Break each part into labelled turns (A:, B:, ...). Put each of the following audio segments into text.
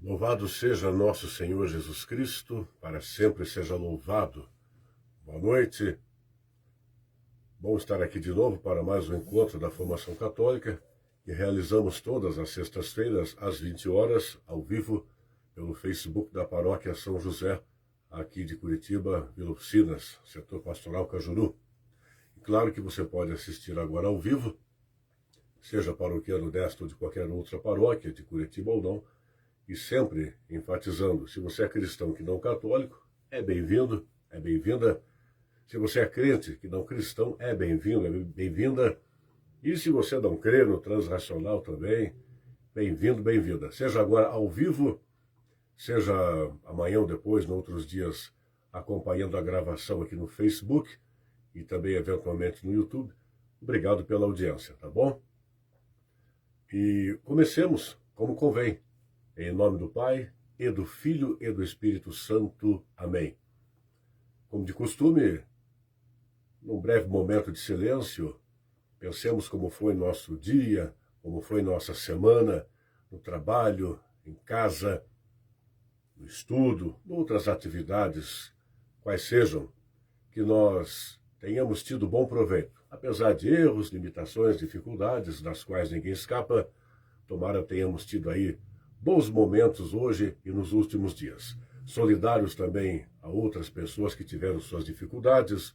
A: Louvado seja nosso Senhor Jesus Cristo, para sempre seja louvado. Boa noite. Bom estar aqui de novo para mais um encontro da Formação Católica, que realizamos todas as sextas-feiras, às 20 horas, ao vivo, pelo Facebook da Paróquia São José, aqui de Curitiba, Vila Oficinas, setor pastoral Cajuru. E claro que você pode assistir agora ao vivo, seja paroquiano desta ou de qualquer outra paróquia, de Curitiba ou não, e sempre enfatizando, se você é cristão que não católico, é bem-vindo, é bem-vinda. Se você é crente que não cristão, é bem-vindo, é bem-vinda. E se você não crê no transracional também, bem-vindo, bem-vinda. Seja agora ao vivo, seja amanhã ou depois, em outros dias, acompanhando a gravação aqui no Facebook e também eventualmente no YouTube. Obrigado pela audiência, tá bom? E comecemos como convém. Em nome do Pai, e do Filho, e do Espírito Santo. Amém. Como de costume, num breve momento de silêncio, pensemos como foi nosso dia, como foi nossa semana, no trabalho, em casa, no estudo, em outras atividades, quais sejam, que nós tenhamos tido bom proveito. Apesar de erros, limitações, dificuldades, das quais ninguém escapa, tomara tenhamos tido aí bons momentos hoje e nos últimos dias. Solidários também a outras pessoas que tiveram suas dificuldades.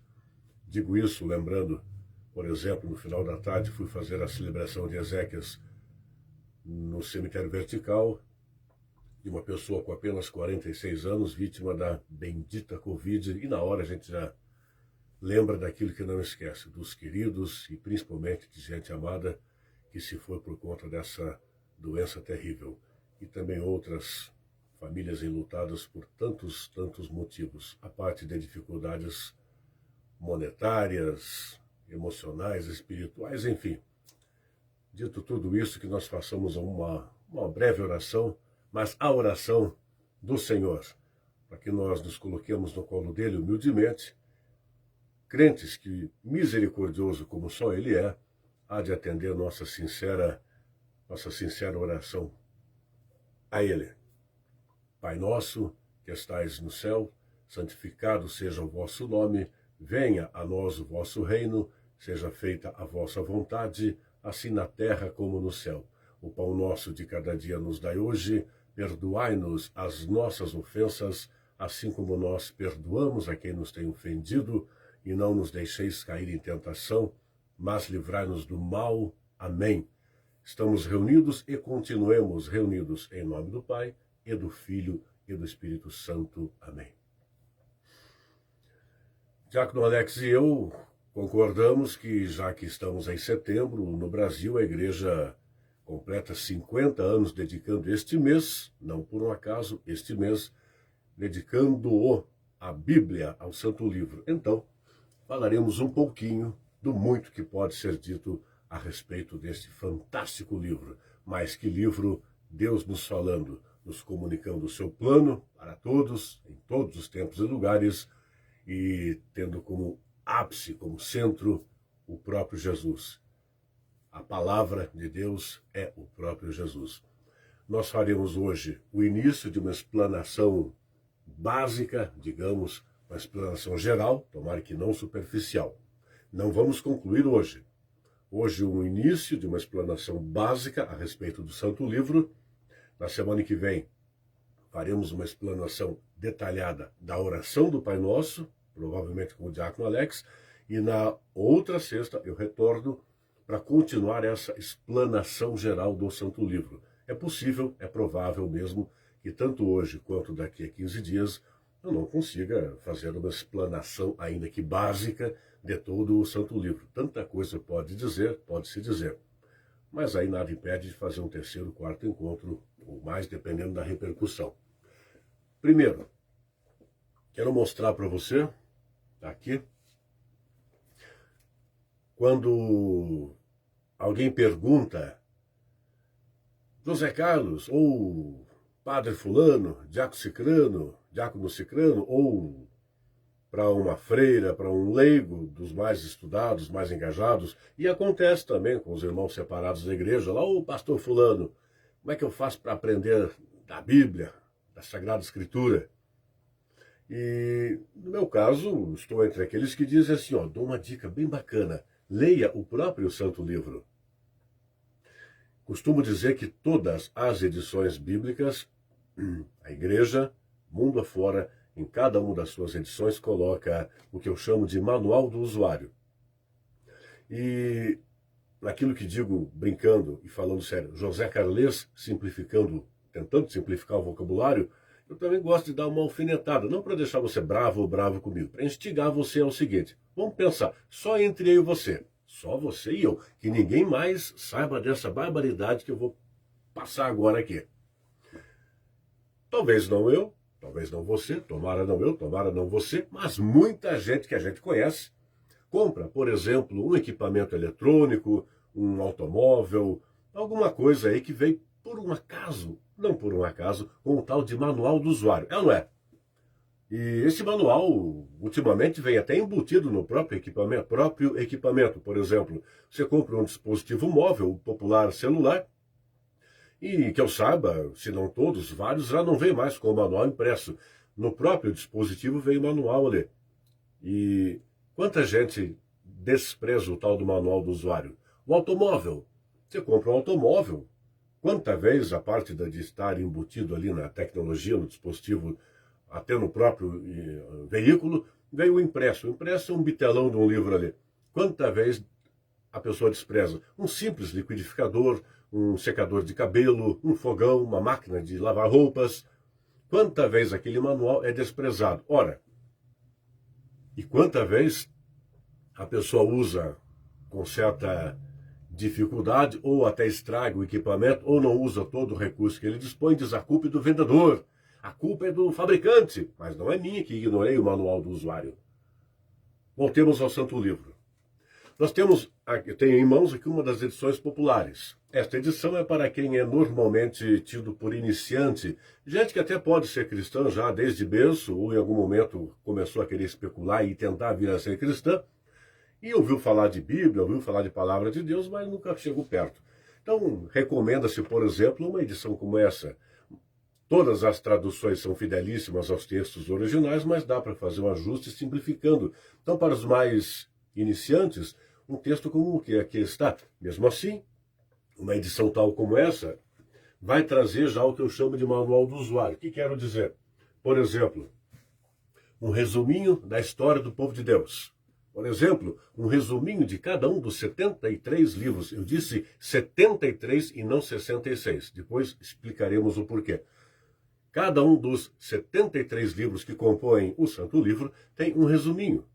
A: Digo isso lembrando, por exemplo, no final da tarde fui fazer a celebração de exéquias no cemitério vertical de uma pessoa com apenas 46 anos, vítima da bendita Covid, e na hora a gente já lembra daquilo que não esquece, dos queridos e principalmente de gente amada que se foi por conta dessa doença terrível. E também outras famílias enlutadas por tantos motivos, a parte de dificuldades monetárias, emocionais, espirituais, enfim. Dito tudo isso, que nós façamos uma breve oração, mas a oração do Senhor, para que nós nos coloquemos no colo dele humildemente, crentes que, misericordioso como só ele é, há de atender nossa sincera oração a ele. Pai nosso, que estais no céu, santificado seja o vosso nome, venha a nós o vosso reino, seja feita a vossa vontade, assim na terra como no céu. O pão nosso de cada dia nos dai hoje, perdoai-nos as nossas ofensas, assim como nós perdoamos a quem nos tem ofendido, e não nos deixeis cair em tentação, mas livrai-nos do mal. Amém. Estamos reunidos e continuemos reunidos em nome do Pai, e do Filho, e do Espírito Santo. Amém. Diácono Alex e eu concordamos que, já que estamos em setembro, no Brasil a Igreja completa 50 anos dedicando este mês, não por um acaso, este mês, dedicando-o à Bíblia, ao Santo Livro. Então, falaremos um pouquinho do muito que pode ser dito a respeito deste fantástico livro. Mas que livro, Deus nos falando, nos comunicando o seu plano para todos, em todos os tempos e lugares, e tendo como ápice, como centro, o próprio Jesus. A palavra de Deus é o próprio Jesus. Nós faremos hoje o início de uma explanação básica, digamos, uma explanação geral, tomara que não superficial. Não vamos concluir hoje. Hoje, um início de uma explanação básica a respeito do Santo Livro. Na semana que vem, faremos uma explanação detalhada da oração do Pai Nosso, provavelmente com o Diácono Alex, e na outra sexta eu retorno para continuar essa explanação geral do Santo Livro. É possível, é provável mesmo, que tanto hoje quanto daqui a 15 dias eu não consiga fazer uma explanação, ainda que básica, de todo o Santo Livro. Tanta coisa pode se dizer. Mas aí nada impede de fazer um terceiro, quarto encontro, ou mais, dependendo da repercussão. Primeiro, quero mostrar para você, aqui, quando alguém pergunta, José Carlos, ou Padre Fulano, Diácono Cicrano, ou para uma freira, para um leigo dos mais estudados, mais engajados, e acontece também com os irmãos separados da igreja, lá, o pastor Fulano, como é que eu faço para aprender da Bíblia, da Sagrada Escritura. E, no meu caso, estou entre aqueles que dizem assim, ó, dou uma dica bem bacana, leia o próprio Santo Livro. Costumo dizer que todas as edições bíblicas, a igreja, mundo afora, em cada uma das suas edições, coloca o que eu chamo de manual do usuário. E naquilo que digo, brincando e falando sério, José Carles, simplificando, tentando simplificar o vocabulário, eu também gosto de dar uma alfinetada, não para deixar você bravo ou bravo comigo, para instigar você ao seguinte, vamos pensar, só entre eu e você, só você e eu, que ninguém mais saiba dessa barbaridade que eu vou passar agora aqui. Talvez não eu, talvez não você, tomara não eu, tomara não você, mas muita gente que a gente conhece compra, por exemplo, um equipamento eletrônico, um automóvel, alguma coisa aí que veio por um acaso, não por um acaso, com o tal de manual do usuário. É ou não é? E esse manual, ultimamente, vem até embutido no próprio equipamento. Por exemplo, você compra um dispositivo móvel, o popular celular, e que eu saiba, se não todos, vários já não vem mais com o manual impresso. No próprio dispositivo vem o manual ali. E quanta gente despreza o tal do manual do usuário? O automóvel. Você compra um automóvel. Quanta vez a parte de estar embutido ali na tecnologia, no dispositivo, até no próprio veículo, veio o impresso. O impresso é um bitelão de um livro ali. Quanta vez a pessoa despreza? Um simples liquidificador, um secador de cabelo, um fogão, uma máquina de lavar roupas. Quanta vez aquele manual é desprezado? Ora, e quanta vez a pessoa usa com certa dificuldade ou até estraga o equipamento ou não usa todo o recurso que ele dispõe, diz a culpa é do vendedor, a culpa é do fabricante, mas não é minha que ignorei o manual do usuário. Voltemos ao Santo Livro. Nós temos, eu tenho em mãos aqui uma das edições populares. Esta edição é para quem é normalmente tido por iniciante, gente que até pode ser cristã já desde berço, ou em algum momento começou a querer especular e tentar vir a ser cristã, e ouviu falar de Bíblia, ouviu falar de Palavra de Deus, mas nunca chegou perto. Então, recomenda-se, por exemplo, uma edição como essa. Todas as traduções são fidelíssimas aos textos originais, mas dá para fazer um ajuste simplificando. Então, para os mais iniciantes, um texto como o que aqui está. Mesmo assim, uma edição tal como essa vai trazer já o que eu chamo de manual do usuário. O que quero dizer? Por exemplo, um resuminho da história do povo de Deus. Por exemplo, um resuminho de cada um dos 73 livros. Eu disse 73 e não 66. Depois explicaremos o porquê. Cada um dos 73 livros que compõem o Santo Livro tem um resuminho.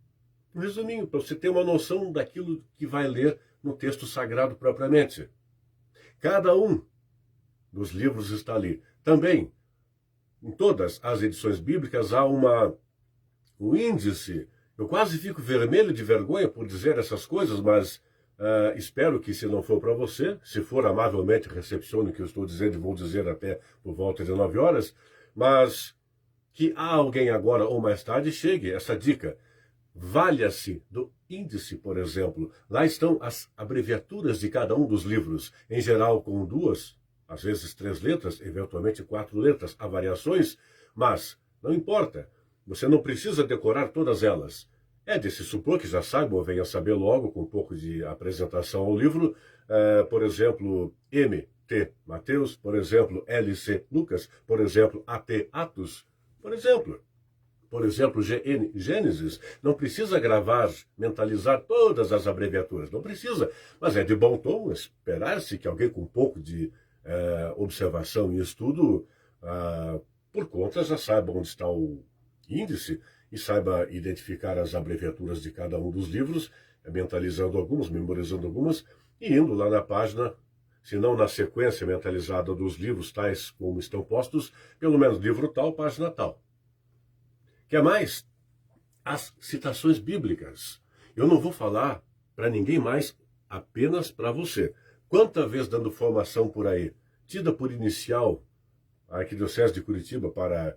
A: Um resuminho, para você ter uma noção daquilo que vai ler no texto sagrado propriamente. Cada um dos livros está ali. Também, em todas as edições bíblicas, há um índice. Eu quase fico vermelho de vergonha por dizer essas coisas, mas espero que, se não for para você, se for amavelmente, recepcione o que eu estou dizendo, e vou dizer até por volta de 9 horas, mas que há alguém agora ou mais tarde chegue essa dica. Valha-se do índice, por exemplo. Lá estão as abreviaturas de cada um dos livros, em geral com 2, às vezes 3 letras, eventualmente 4 letras. Há variações, mas não importa. Você não precisa decorar todas elas. É de se supor que já saiba ou venha saber logo, com um pouco de apresentação ao livro, por exemplo, M.T. Mateus, por exemplo, L.C. Lucas, por exemplo, A.T. Atos, por exemplo, G.N. Gênesis. Não precisa gravar, mentalizar todas as abreviaturas, não precisa. Mas é de bom tom esperar-se que alguém com um pouco de observação e estudo, por conta, já saiba onde está o índice e saiba identificar as abreviaturas de cada um dos livros, mentalizando algumas, memorizando algumas, e indo lá na página, se não na sequência mentalizada dos livros tais como estão postos, pelo menos livro tal, página tal. Que mais? As citações bíblicas. Eu não vou falar para ninguém mais, apenas para você. Quanta vez dando formação por aí, tida por inicial, a Arquidiocese de Curitiba para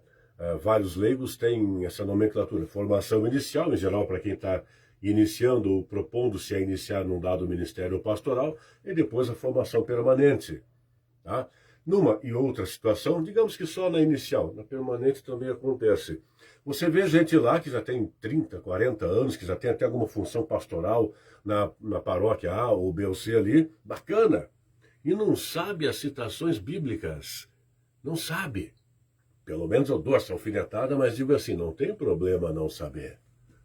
A: vários leigos tem essa nomenclatura, formação inicial, em geral para quem está iniciando ou propondo-se a iniciar num dado ministério pastoral, e depois a formação permanente. Tá? Numa e outra situação, digamos que só na inicial, na permanente também acontece. Você vê gente lá que já tem 30, 40 anos, que já tem até alguma função pastoral na paróquia A ou B ou C ali, bacana, e não sabe as citações bíblicas. Não sabe. Pelo menos eu dou essa alfinetada, mas digo assim, não tem problema não saber.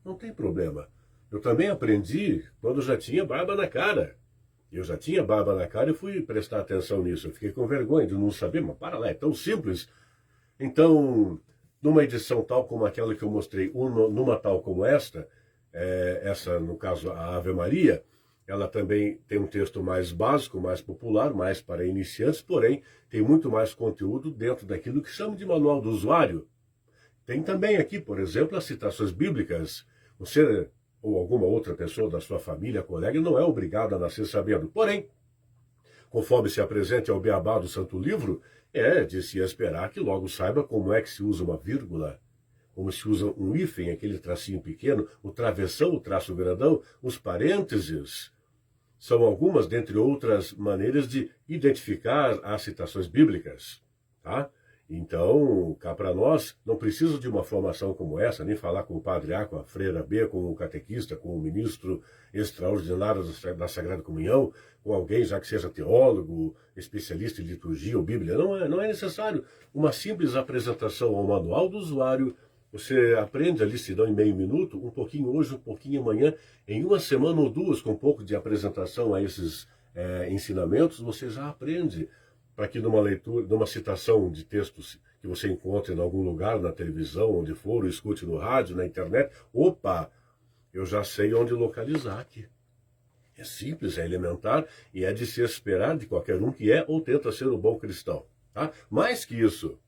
A: Não tem problema. Eu também aprendi quando já tinha barba na cara. Eu já tinha barba na cara e fui prestar atenção nisso. Eu fiquei com vergonha de não saber, mas para lá, é tão simples. Então, numa edição tal como aquela que eu mostrei, numa tal como esta, essa, no caso, a Ave Maria, ela também tem um texto mais básico, mais popular, mais para iniciantes, porém, tem muito mais conteúdo dentro daquilo que chama de manual do usuário. Tem também aqui, por exemplo, as citações bíblicas. Você ou alguma outra pessoa da sua família, colega, não é obrigado a nascer sabendo. Porém, conforme se apresente ao beabá do Santo Livro, é de se esperar que logo saiba como é que se usa uma vírgula, como se usa um hífen, aquele tracinho pequeno, o travessão, o traço grandão, os parênteses. São algumas, dentre outras, maneiras de identificar as citações bíblicas, tá? Então, cá para nós, não preciso de uma formação como essa, nem falar com o padre A, com a freira B, com o catequista, com o ministro extraordinário da Sagrada Comunhão, com alguém já que seja teólogo, especialista em liturgia ou Bíblia. Não é necessário. Uma simples apresentação ao manual do usuário, você aprende a licidão em meio minuto, um pouquinho hoje, um pouquinho amanhã, em uma semana ou duas, com um pouco de apresentação a esses ensinamentos, você já aprende. Para que numa leitura, numa citação de textos que você encontre em algum lugar, na televisão, onde for, ou escute no rádio, na internet, opa, eu já sei onde localizar aqui. É simples, é elementar e é de se esperar de qualquer um que é ou tenta ser um bom cristão. Tá? Mais que isso,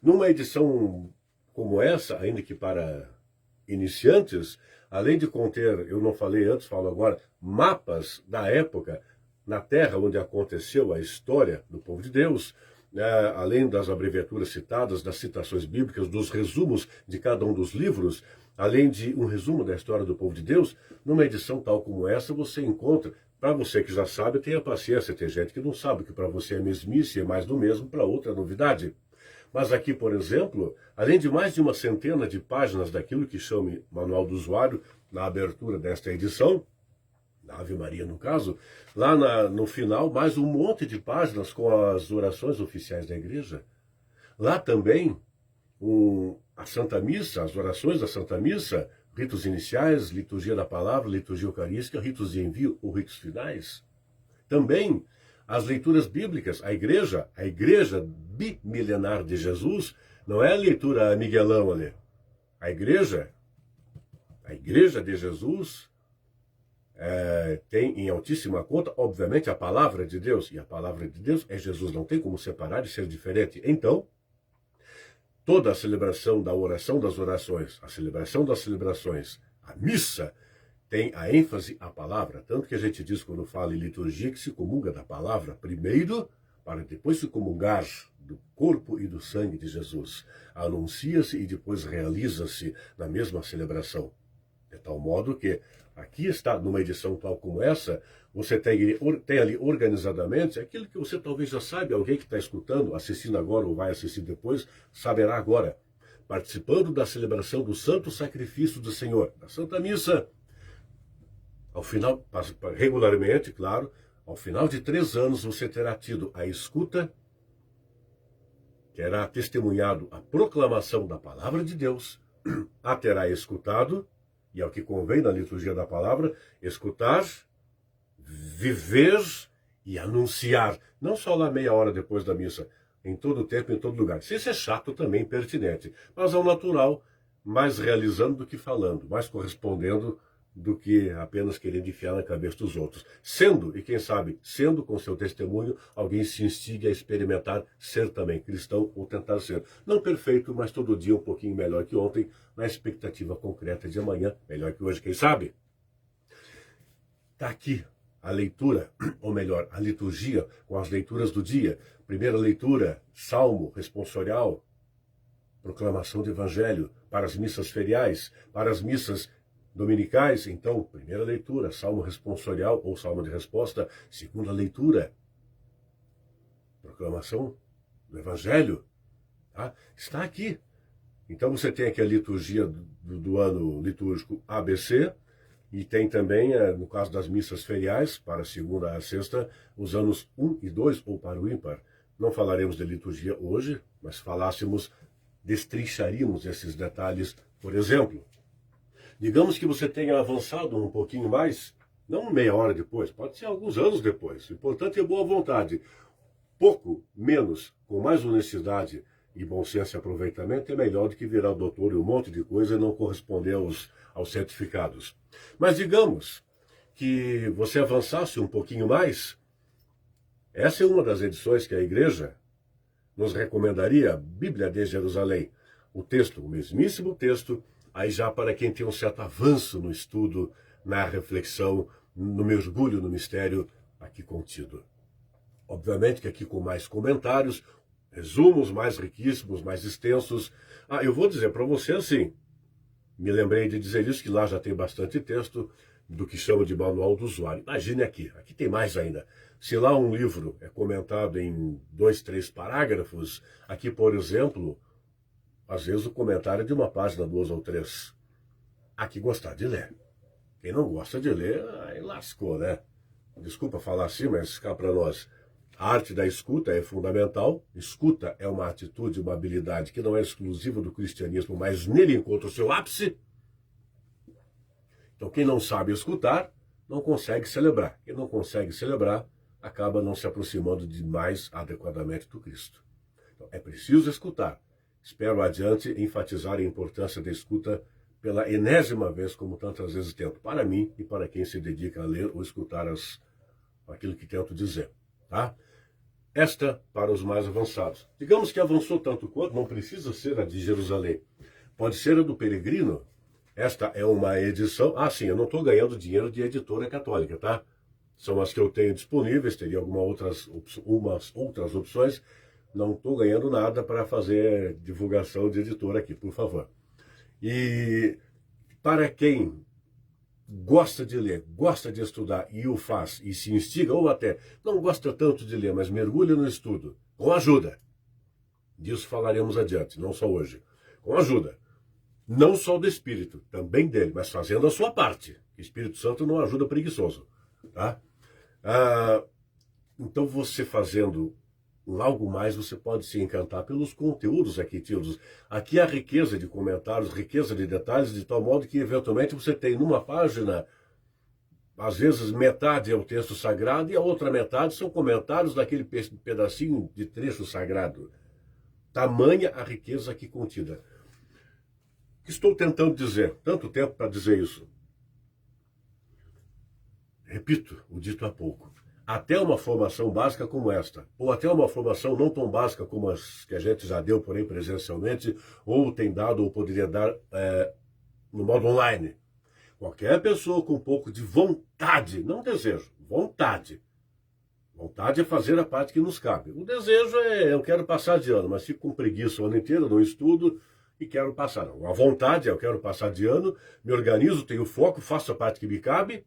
A: numa edição como essa, ainda que para iniciantes, além de conter, eu não falei antes, falo agora, mapas da época, na terra onde aconteceu a história do povo de Deus, além das abreviaturas citadas, das citações bíblicas, dos resumos de cada um dos livros, além de um resumo da história do povo de Deus, numa edição tal como essa você encontra, para você que já sabe, tenha paciência, tem gente que não sabe, que para você é mesmice, é mais do mesmo, para outra é novidade. Mas aqui, por exemplo, além de mais de uma centena de páginas daquilo que chama Manual do Usuário, na abertura desta edição, da Ave Maria no caso, lá no final, mais um monte de páginas com as orações oficiais da igreja. Lá também, a Santa Missa, as orações da Santa Missa, ritos iniciais, liturgia da palavra, liturgia eucarística, ritos de envio ou ritos finais. Também as leituras bíblicas, a igreja bimilenar de Jesus, não é a leitura Miguelão ali. A igreja de Jesus tem em altíssima conta, obviamente, a palavra de Deus. E a palavra de Deus é Jesus, não tem como separar e ser diferente. Então, toda a celebração da oração das orações, a celebração das celebrações, a missa, tem a ênfase à palavra. Tanto que a gente diz quando fala em liturgia que se comunga da palavra primeiro, para depois se comungar do corpo e do sangue de Jesus. Anuncia-se e depois realiza-se na mesma celebração. De tal modo que aqui está, numa edição tal como essa, você tem ali organizadamente aquilo que você talvez já sabe, alguém que está escutando, assistindo agora ou vai assistir depois, saberá agora. Participando da celebração do Santo Sacrifício do Senhor, da Santa Missa. Ao final, regularmente, claro, ao final de 3 anos você terá tido a escuta, terá testemunhado a proclamação da palavra de Deus, a terá escutado, e ao que convém na liturgia da palavra, escutar, viver e anunciar. Não só lá meia hora depois da missa, em todo tempo, em todo lugar. Se isso é chato, também pertinente. Mas ao natural, mais realizando do que falando, mais correspondendo do que apenas querendo enfiar na cabeça dos outros. Sendo, e quem sabe, sendo com seu testemunho, alguém se instigue a experimentar ser também cristão ou tentar ser. Não perfeito, mas todo dia um pouquinho melhor que ontem, na expectativa concreta de amanhã, melhor que hoje, quem sabe? Está aqui a leitura, ou melhor, a liturgia com as leituras do dia. Primeira leitura, Salmo responsorial, proclamação do Evangelho, para as missas feriais, para as missas dominicais. Então, primeira leitura, Salmo responsorial ou Salmo de resposta. Segunda leitura, proclamação do Evangelho, tá? Está aqui. Então você tem aqui a liturgia do ano litúrgico ABC, e tem também, no caso das missas feriais, para a segunda a sexta, os anos 1 e 2, ou para o ímpar. Não falaremos de liturgia hoje, mas destrincharíamos esses detalhes. Por exemplo, digamos que você tenha avançado um pouquinho mais, não meia hora depois, pode ser alguns anos depois. O importante é boa vontade. Pouco menos, com mais honestidade e bom senso e aproveitamento, é melhor do que virar doutor e um monte de coisa e não corresponder aos certificados. Mas digamos que você avançasse um pouquinho mais, essa é uma das edições que a igreja nos recomendaria, a Bíblia de Jerusalém. O texto, o mesmíssimo texto, aí já para quem tem um certo avanço no estudo, na reflexão, no mergulho no mistério aqui contido. Obviamente que aqui com mais comentários, resumos mais riquíssimos, mais extensos. Eu vou dizer para você assim, me lembrei de dizer isso, que lá já tem bastante texto do que chama de manual do usuário. Imagine aqui tem mais ainda. Se lá um livro é comentado em 2, 3 parágrafos, aqui, por exemplo, às vezes o comentário é de uma página, 2 ou 3. Aqui gostar de ler. Quem não gosta de ler, aí lascou, né? Desculpa falar assim, mas cá para nós. A arte da escuta é fundamental. Escuta é uma atitude, uma habilidade que não é exclusiva do cristianismo, mas nele encontra o seu ápice. Então quem não sabe escutar, não consegue celebrar. Quem não consegue celebrar, acaba não se aproximando de mais adequadamente do Cristo. Então, é preciso escutar. Espero adiante enfatizar a importância da escuta pela enésima vez, como tantas vezes tento, para mim e para quem se dedica a ler ou escutar aquilo que tento dizer. Tá? Esta para os mais avançados. Digamos que avançou tanto quanto, não precisa ser a de Jerusalém. Pode ser a do Peregrino. Esta é uma edição... sim, eu não estou ganhando dinheiro de editora católica, tá? São as que eu tenho disponíveis, teria umas outras opções. Não estou ganhando nada para fazer divulgação de editora aqui, por favor. E para quem gosta de ler, gosta de estudar e o faz e se instiga, ou até não gosta tanto de ler, mas mergulha no estudo, com ajuda. Disso falaremos adiante, não só hoje. Com ajuda. Não só do Espírito, também dele, mas fazendo a sua parte. O Espírito Santo não ajuda preguiçoso. Tá? Então você fazendo algo mais, você pode se encantar pelos conteúdos aqui tidos. Aqui há riqueza de comentários, riqueza de detalhes, de tal modo que eventualmente você tem numa página, às vezes metade é o texto sagrado e a outra metade são comentários daquele pedacinho de trecho sagrado. Tamanha a riqueza aqui contida. O que estou tentando dizer? Tanto tempo para dizer isso. Repito o dito há pouco. Até uma formação básica como esta, ou até uma formação não tão básica como as que a gente já deu por aí presencialmente, ou tem dado ou poderia dar no modo online. Qualquer pessoa com um pouco de vontade, não desejo, vontade. Vontade é fazer a parte que nos cabe. O desejo é, eu quero passar de ano, mas fico com preguiça o ano inteiro, não estudo e quero passar. Não. A vontade é, eu quero passar de ano, me organizo, tenho foco, faço a parte que me cabe,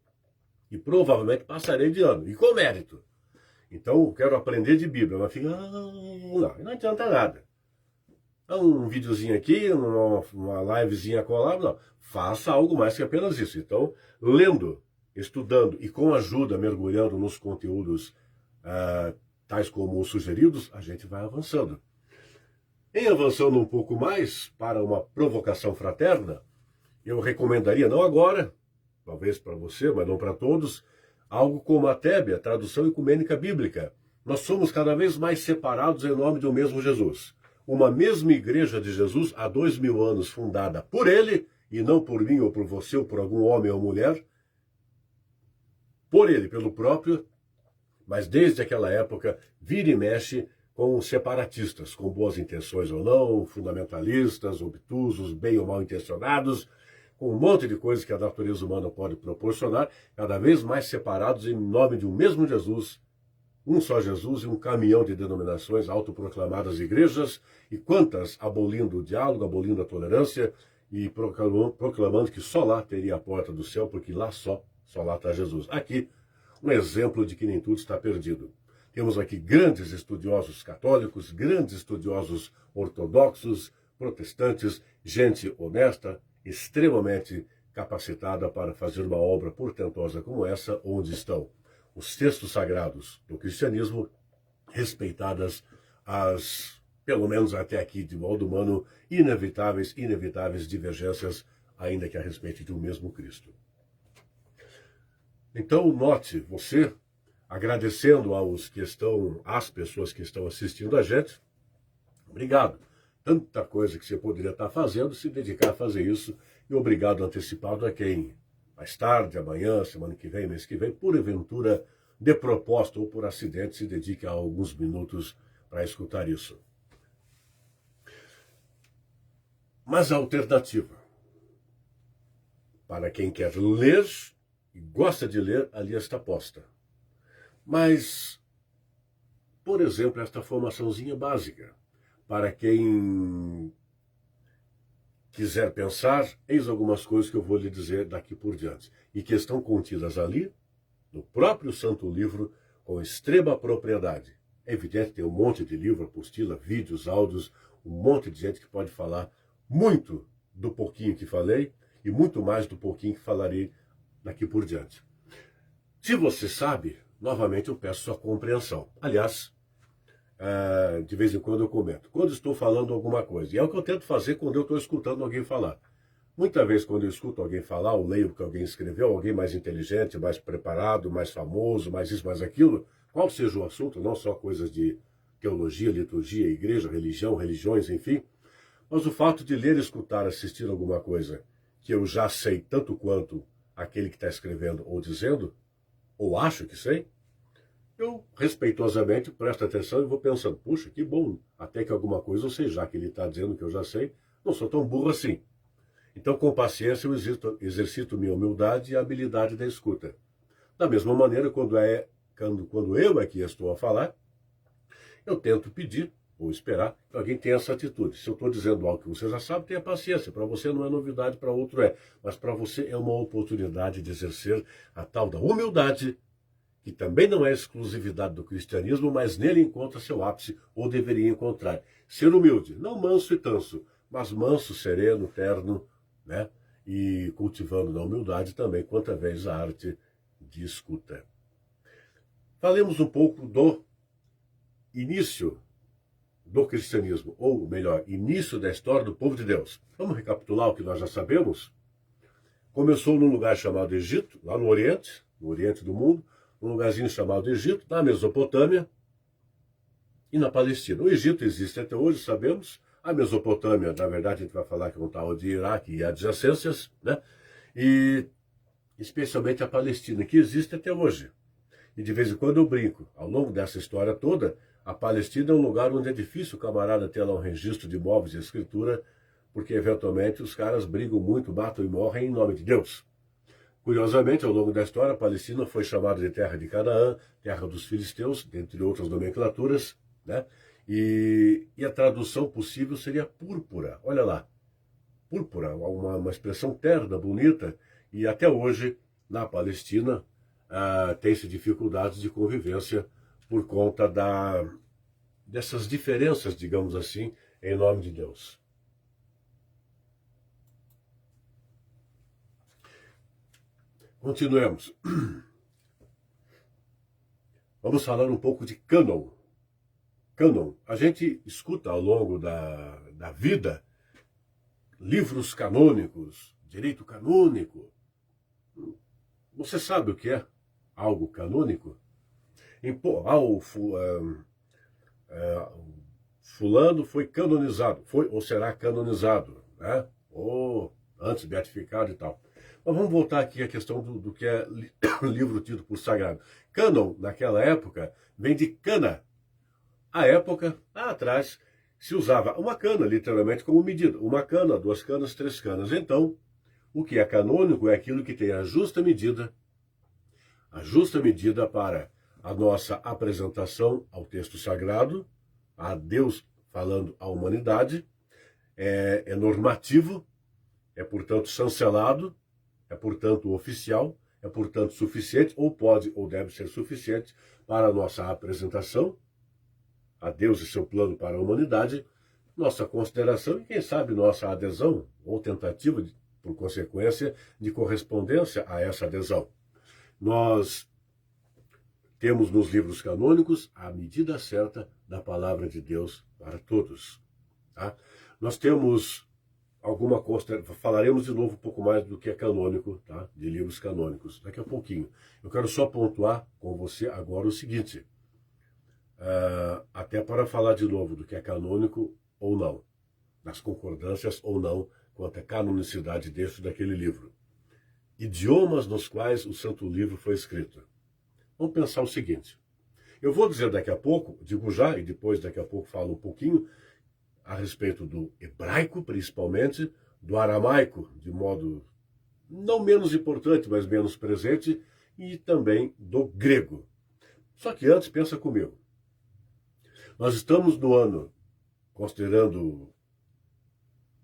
A: e provavelmente passarei de ano, e com mérito. Então, eu quero aprender de Bíblia, mas fica, não adianta nada. Um videozinho aqui, uma livezinha colar, não. Faça algo mais que apenas isso. Então, lendo, estudando e com ajuda, mergulhando nos conteúdos tais como os sugeridos, a gente vai avançando. Em avançando um pouco mais para uma provocação fraterna, eu recomendaria, não agora, talvez para você, mas não para todos, algo como a TEB, a Tradução Ecumênica Bíblica. Nós somos cada vez mais separados em nome do mesmo Jesus. Uma mesma igreja de Jesus, há 2000 anos, fundada por ele, e não por mim ou por você ou por algum homem ou mulher, por ele, pelo próprio, mas desde aquela época, vira e mexe com separatistas, com boas intenções ou não, fundamentalistas, obtusos, bem ou mal intencionados, com um monte de coisas que a natureza humana pode proporcionar, cada vez mais separados em nome de um mesmo Jesus, um só Jesus e um caminhão de denominações autoproclamadas igrejas, e quantas abolindo o diálogo, abolindo a tolerância e proclamando que só lá teria a porta do céu, porque lá só lá está Jesus. Aqui, um exemplo de que nem tudo está perdido. Temos aqui grandes estudiosos católicos, grandes estudiosos ortodoxos, protestantes, gente honesta, extremamente capacitada para fazer uma obra portentosa como essa, onde estão os textos sagrados do cristianismo, respeitadas as, pelo menos até aqui, de modo humano, inevitáveis divergências, ainda que a respeito de um mesmo Cristo. Então, note, você, agradecendo às pessoas que estão assistindo a gente, obrigado. Tanta coisa que você poderia estar fazendo, se dedicar a fazer isso, e obrigado antecipado a quem, mais tarde, amanhã, semana que vem, mês que vem, por aventura, de propósito ou por acidente, se dedique a alguns minutos para escutar isso. Mas a alternativa, para quem quer ler e gosta de ler, ali está posta. Mas, por exemplo, esta formaçãozinha básica, para quem quiser pensar, eis algumas coisas que eu vou lhe dizer daqui por diante, e que estão contidas ali, no próprio Santo Livro, com extrema propriedade. É evidente que tem um monte de livro, apostila, vídeos, áudios, um monte de gente que pode falar muito do pouquinho que falei e muito mais do pouquinho que falarei daqui por diante. Se você sabe, novamente eu peço sua compreensão. Aliás, de vez em quando eu comento, quando estou falando alguma coisa, e é o que eu tento fazer quando eu estou escutando alguém falar. Muitas vezes, quando eu escuto alguém falar, ou leio o que alguém escreveu, alguém mais inteligente, mais preparado, mais famoso, mais isso, mais aquilo, qual seja o assunto, não só coisas de teologia, liturgia, igreja, religião, religiões, enfim, mas o fato de ler, escutar, assistir alguma coisa que eu já sei tanto quanto aquele que está escrevendo ou dizendo, ou acho que sei, eu respeitosamente presto atenção e vou pensando, puxa, que bom, até que alguma coisa eu sei, já que ele está dizendo que eu já sei, não sou tão burro assim. Então, com paciência, eu exercito minha humildade e a habilidade da escuta. Da mesma maneira, quando eu aqui estou a falar, eu tento pedir ou esperar que alguém tenha essa atitude. Se eu estou dizendo algo que você já sabe, tenha paciência. Para você não é novidade, para outro é. Mas para você é uma oportunidade de exercer a tal da humildade, que também não é exclusividade do cristianismo, mas nele encontra seu ápice, ou deveria encontrar. Ser humilde, não manso e tanso, mas manso, sereno, terno, né? E cultivando na humildade também, quanto vez a arte de escuta. Falemos um pouco do início do cristianismo, ou melhor, início da história do povo de Deus. Vamos recapitular o que nós já sabemos? Começou num lugar chamado Egito, lá no Oriente do mundo, um lugarzinho chamado Egito, na Mesopotâmia e na Palestina. O Egito existe até hoje, sabemos. A Mesopotâmia, na verdade, a gente vai falar que é um tal de Iraque e adjacências, né? E especialmente a Palestina, que existe até hoje. E de vez em quando eu brinco, ao longo dessa história toda, a Palestina é um lugar onde é difícil o camarada ter lá um registro de imóveis e escritura, porque eventualmente os caras brigam muito, matam e morrem em nome de Deus. Curiosamente, ao longo da história, a Palestina foi chamada de terra de Canaã, terra dos filisteus, dentre outras nomenclaturas, né? E a tradução possível seria púrpura. Olha lá, púrpura, uma expressão terna, bonita, e até hoje, na Palestina, tem-se dificuldades de convivência por conta dessas diferenças, digamos assim, em nome de Deus. Continuemos. Vamos falar um pouco de cânon. Cânon. A gente escuta ao longo da vida livros canônicos, direito canônico. Você sabe o que é algo canônico? Fulano foi canonizado, foi ou será canonizado, né? Ou antes beatificado e tal. Mas vamos voltar aqui à questão do que é livro tido por sagrado. Cânon, naquela época, vem de cana. À época, lá atrás, se usava uma cana, literalmente, como medida. Uma cana, 2 canas, 3 canas. Então, o que é canônico é aquilo que tem a justa medida para a nossa apresentação ao texto sagrado, a Deus falando à humanidade, é normativo, é, portanto, chancelado, é, portanto, oficial, é, portanto, suficiente, ou pode ou deve ser suficiente para a nossa apresentação a Deus e seu plano para a humanidade, nossa consideração e, quem sabe, nossa adesão ou tentativa, por consequência, de correspondência a essa adesão. Nós temos nos livros canônicos a medida certa da palavra de Deus para todos. Tá? Nós temos alguma consideração, falaremos de novo um pouco mais do que é canônico, tá? De livros canônicos, daqui a pouquinho. Eu quero só pontuar com você agora o seguinte, até para falar de novo do que é canônico ou não, das concordâncias ou não quanto à canonicidade deste daquele livro. Idiomas nos quais o Santo Livro foi escrito. Vamos pensar o seguinte, eu vou dizer daqui a pouco, digo já, e depois daqui a pouco falo um pouquinho, a respeito do hebraico, principalmente, do aramaico, de modo não menos importante, mas menos presente, e também do grego. Só que antes, pensa comigo. Nós estamos no ano, considerando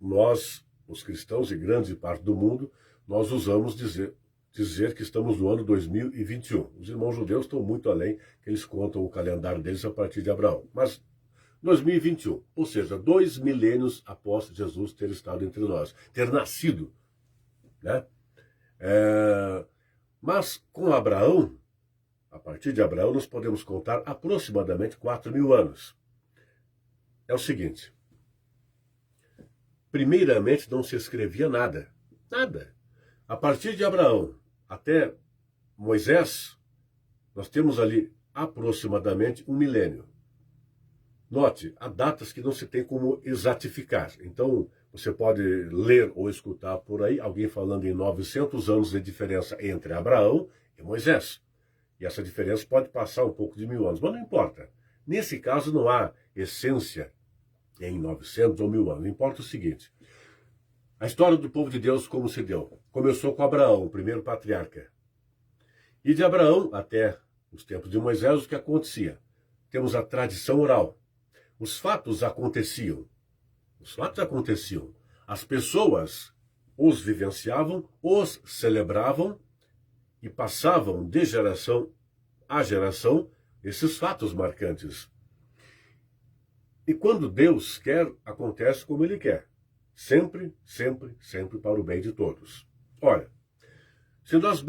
A: nós, os cristãos e grande parte do mundo, nós usamos dizer que estamos no ano 2021. Os irmãos judeus estão muito além, que eles contam o calendário deles a partir de Abraão. Mas 2021, ou seja, 2 milênios após Jesus ter estado entre nós, ter nascido, né? Mas com Abraão, a partir de Abraão, nós podemos contar aproximadamente 4.000 anos. É o seguinte, primeiramente não se escrevia nada, nada. A partir de Abraão até Moisés, nós temos ali aproximadamente 1 milênio. Note, há datas que não se tem como exatificar. Então, você pode ler ou escutar por aí alguém falando em 900 anos de diferença entre Abraão e Moisés. E essa diferença pode passar um pouco de 1.000 anos, mas não importa. Nesse caso, não há essência em 900 ou 1.000 anos. Importa o seguinte, a história do povo de Deus como se deu. Começou com Abraão, o primeiro patriarca. E de Abraão até os tempos de Moisés, o que acontecia? Temos a tradição oral. Os fatos aconteciam. Os fatos aconteciam. As pessoas os vivenciavam, os celebravam e passavam de geração a geração esses fatos marcantes. E quando Deus quer, acontece como Ele quer. Sempre, sempre, sempre para o bem de todos. Olha, se nós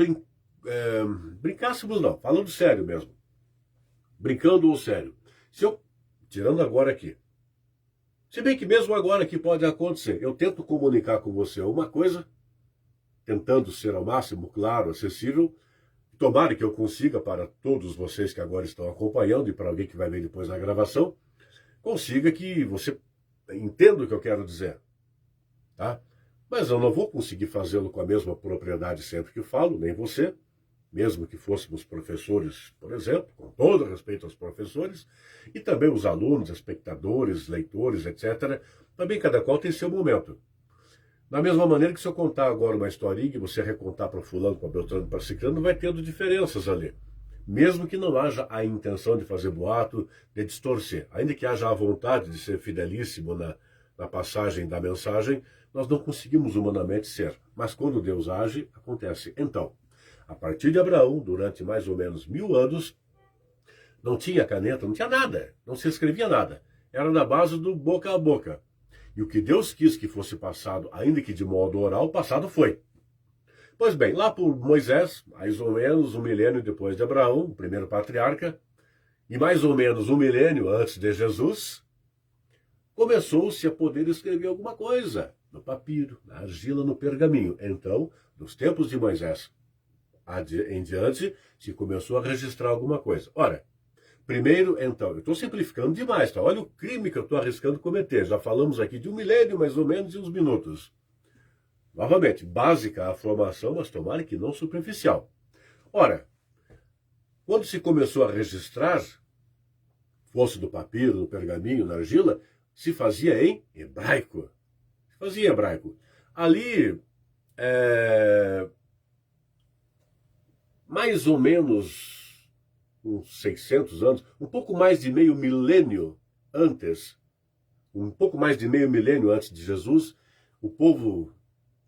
A: brincássemos, não, falando sério mesmo, brincando ou sério, se eu, tirando agora aqui, se bem que mesmo agora que pode acontecer, eu tento comunicar com você uma coisa, tentando ser ao máximo claro, acessível, tomara que eu consiga para todos vocês que agora estão acompanhando e para alguém que vai ver depois a gravação, consiga que você entenda o que eu quero dizer. Tá? Mas eu não vou conseguir fazê-lo com a mesma propriedade sempre que falo, nem você, mesmo que fôssemos professores, por exemplo, com todo respeito aos professores, e também os alunos, espectadores, leitores, etc. Também cada qual tem seu momento. Da mesma maneira que se eu contar agora uma historinha e você recontar para fulano, para Beltrano, para Ciclano, vai tendo diferenças ali. Mesmo que não haja a intenção de fazer boato, de distorcer. Ainda que haja a vontade de ser fidelíssimo na passagem da mensagem, nós não conseguimos humanamente ser. Mas quando Deus age, acontece. Então, a partir de Abraão, durante mais ou menos 1.000 anos, não tinha caneta, não tinha nada, não se escrevia nada. Era na base do boca a boca. E o que Deus quis que fosse passado, ainda que de modo oral, passado foi. Pois bem, lá por Moisés, mais ou menos 1 milênio depois de Abraão, o primeiro patriarca, e mais ou menos 1 milênio antes de Jesus, começou-se a poder escrever alguma coisa no papiro, na argila, no pergaminho. Então, dos tempos de Moisés em diante, se começou a registrar alguma coisa. Ora, primeiro, então, eu estou simplificando demais, tá? Olha o crime que eu estou arriscando cometer. Já falamos aqui de 1 milênio, mais ou menos, e uns minutos. Novamente, básica a formação, mas tomara que não superficial. Ora, quando se começou a registrar, fosse do papiro, do pergaminho, na argila, se fazia em hebraico. Se fazia em hebraico. Ali, mais ou menos uns 600 anos, um pouco mais de meio milênio antes, um pouco mais de meio milênio antes de Jesus, o povo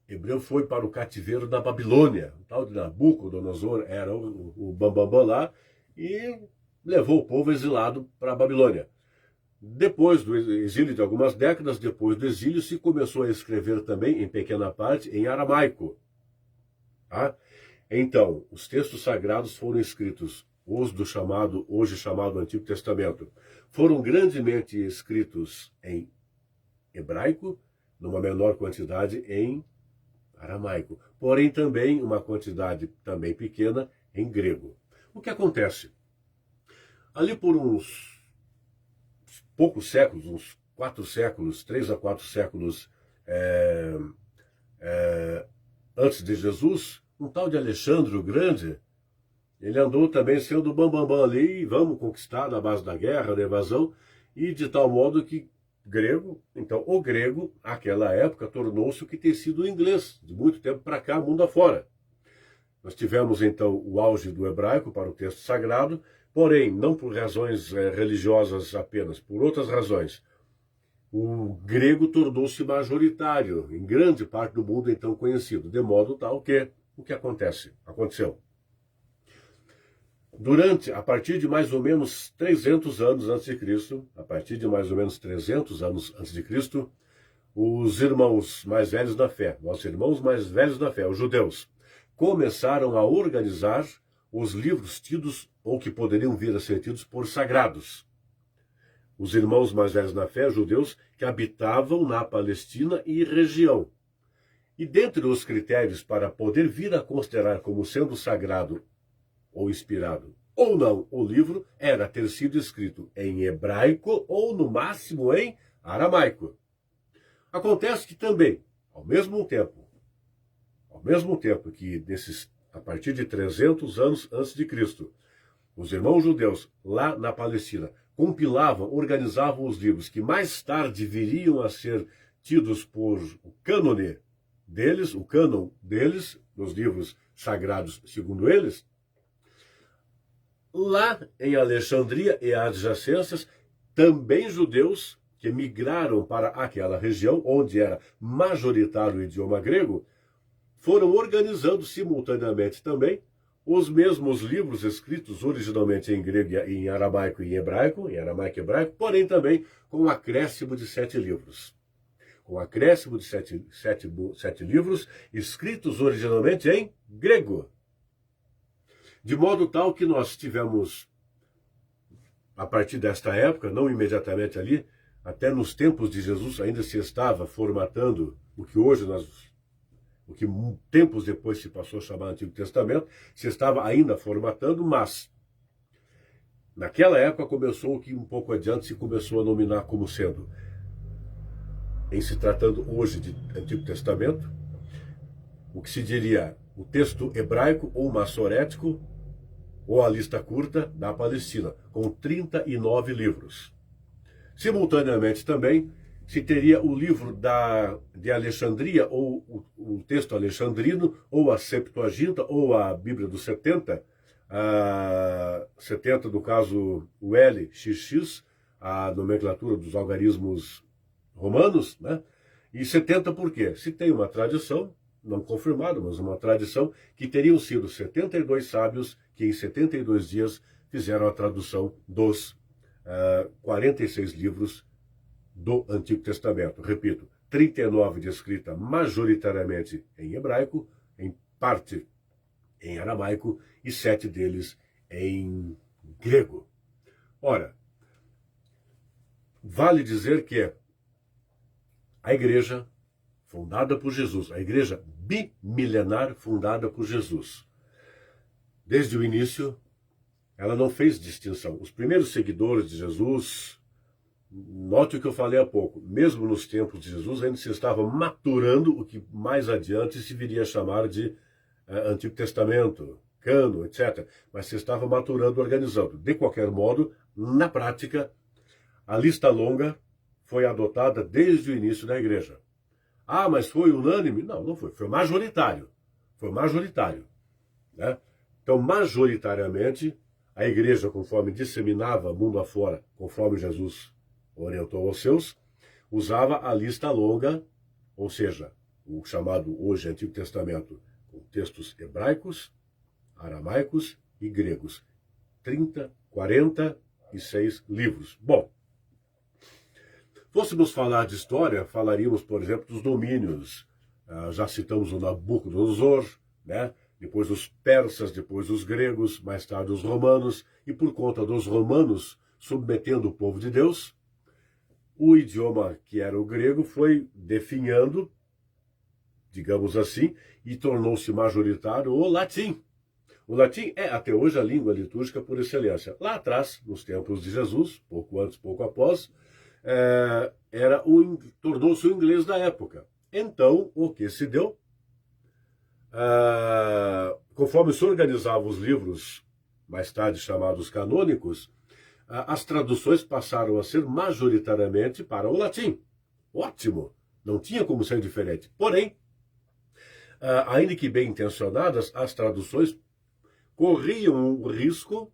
A: hebreu foi para o cativeiro da Babilônia. O tal de Nabucodonosor era o bambambam lá e levou o povo exilado para a Babilônia. Depois do exílio de algumas décadas, depois do exílio, se começou a escrever também, em pequena parte, em aramaico. Tá? Então, os textos sagrados foram escritos, hoje chamado Antigo Testamento, foram grandemente escritos em hebraico, numa menor quantidade em aramaico, porém também uma quantidade também pequena em grego. O que acontece? Ali por uns poucos séculos, uns 4 séculos, 3 a 4 séculos antes de Jesus, um tal de Alexandre o Grande, ele andou também sendo bambambam ali, e vamos conquistar na base da guerra, da evasão, e de tal modo que grego, então o grego, naquela época, tornou-se o que tem sido o inglês, de muito tempo para cá, mundo afora. Nós tivemos então o auge do hebraico para o texto sagrado, porém, não por razões religiosas apenas, por outras razões. O grego tornou-se majoritário em grande parte do mundo então conhecido, de modo tal que o que aconteceu. A partir de mais ou menos 300 anos antes de Cristo, os irmãos mais velhos da fé, nossos irmãos mais velhos da fé, os judeus, começaram a organizar os livros tidos ou que poderiam vir a ser tidos por sagrados. Os irmãos mais velhos na fé, judeus, que habitavam na Palestina e região. E dentre os critérios para poder vir a considerar como sendo sagrado ou inspirado ou não o livro, era ter sido escrito em hebraico ou, no máximo, em aramaico. Acontece que também, ao mesmo tempo que a partir de 300 anos antes de Cristo, os irmãos judeus lá na Palestina compilavam, organizavam os livros que mais tarde viriam a ser tidos por o cânon deles, nos livros sagrados segundo eles. Lá em Alexandria e adjacências, também judeus que migraram para aquela região, onde era majoritário o idioma grego, foram organizando simultaneamente também os mesmos livros escritos originalmente em grego, em aramaico e em hebraico, porém também com um acréscimo de 7 livros. Com um acréscimo de 7 livros escritos originalmente em grego. De modo tal que nós tivemos, a partir desta época, não imediatamente ali, até nos tempos de Jesus ainda se estava formatando o que tempos depois se passou a chamar Antigo Testamento, se estava ainda formatando, mas naquela época começou o que um pouco adiante se começou a nominar como sendo, em se tratando hoje de Antigo Testamento, o que se diria o texto hebraico ou massorético, ou a lista curta da Palestina, com 39 livros. Simultaneamente também se teria o livro de Alexandria, ou o texto alexandrino, ou a Septuaginta, ou a Bíblia dos 70, 70 no caso o LXX, a nomenclatura dos algarismos romanos, né? E 70 por quê? Se tem uma tradição, não confirmada, mas uma tradição, que teriam sido 72 sábios que em 72 dias fizeram a tradução dos 46 livros do Antigo Testamento. Repito, 39 de escrita majoritariamente em hebraico, em parte em aramaico e 7 deles em grego. Ora, vale dizer que a igreja fundada por Jesus, a igreja bimilenar fundada por Jesus, desde o início, ela não fez distinção. Os primeiros seguidores de Jesus, note o que eu falei há pouco, mesmo nos tempos de Jesus, ainda se estava maturando o que mais adiante se viria a chamar de Antigo Testamento, cânon, etc. Mas se estava maturando, organizando. De qualquer modo, na prática, a lista longa foi adotada desde o início da igreja. Ah, mas foi unânime? Não, não foi. Foi majoritário. Foi majoritário. Né? Então, majoritariamente, a igreja, conforme disseminava mundo afora, conforme Jesus orientou aos seus, usava a lista longa, ou seja, o chamado hoje Antigo Testamento, com textos hebraicos, aramaicos e gregos. 46 livros. Bom, fôssemos falar de história, falaríamos, por exemplo, dos domínios. Já citamos o Nabucodonosor, né? Depois os persas, depois os gregos, mais tarde os romanos, e por conta dos romanos submetendo o povo de Deus, o idioma que era o grego foi definhando, digamos assim, e tornou-se majoritário o latim. O latim é até hoje a língua litúrgica por excelência. Lá atrás, nos tempos de Jesus, pouco antes, pouco após, tornou-se o inglês da época. Então, o que se deu? Conforme se organizavam os livros, mais tarde chamados canônicos, as traduções passaram a ser majoritariamente para o latim. Ótimo! Não tinha como ser diferente. Porém, ainda que bem intencionadas, as traduções corriam o risco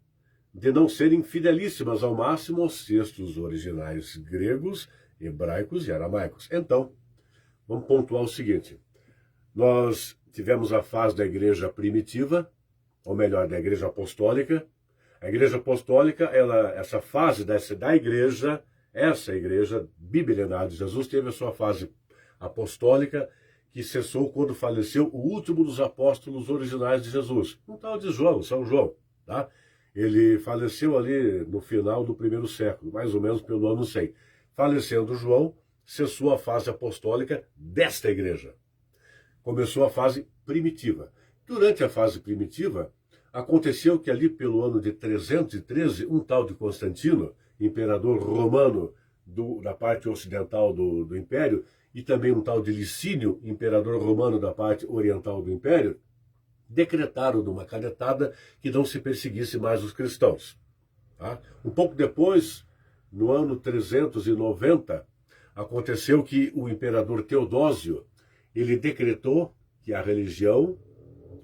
A: de não serem fidelíssimas ao máximo aos textos originais gregos, hebraicos e aramaicos. Então, vamos pontuar o seguinte. Nós tivemos a fase da igreja primitiva, ou melhor, da igreja apostólica. A igreja apostólica, essa fase da igreja, essa igreja bibilinar de Jesus, teve a sua fase apostólica, que cessou quando faleceu o último dos apóstolos originais de Jesus, um tal de João, São João. Tá? Ele faleceu ali no final do primeiro século, mais ou menos pelo ano 100. Falecendo João, cessou a fase apostólica desta igreja. Começou a fase primitiva. Durante a fase primitiva, aconteceu que ali pelo ano de 313, um tal de Constantino, imperador romano da parte ocidental do Império, e também um tal de Licínio, imperador romano da parte oriental do Império, decretaram numa canetada que não se perseguisse mais os cristãos. Tá? Um pouco depois, no ano 390, aconteceu que o imperador Teodósio, ele decretou que a religião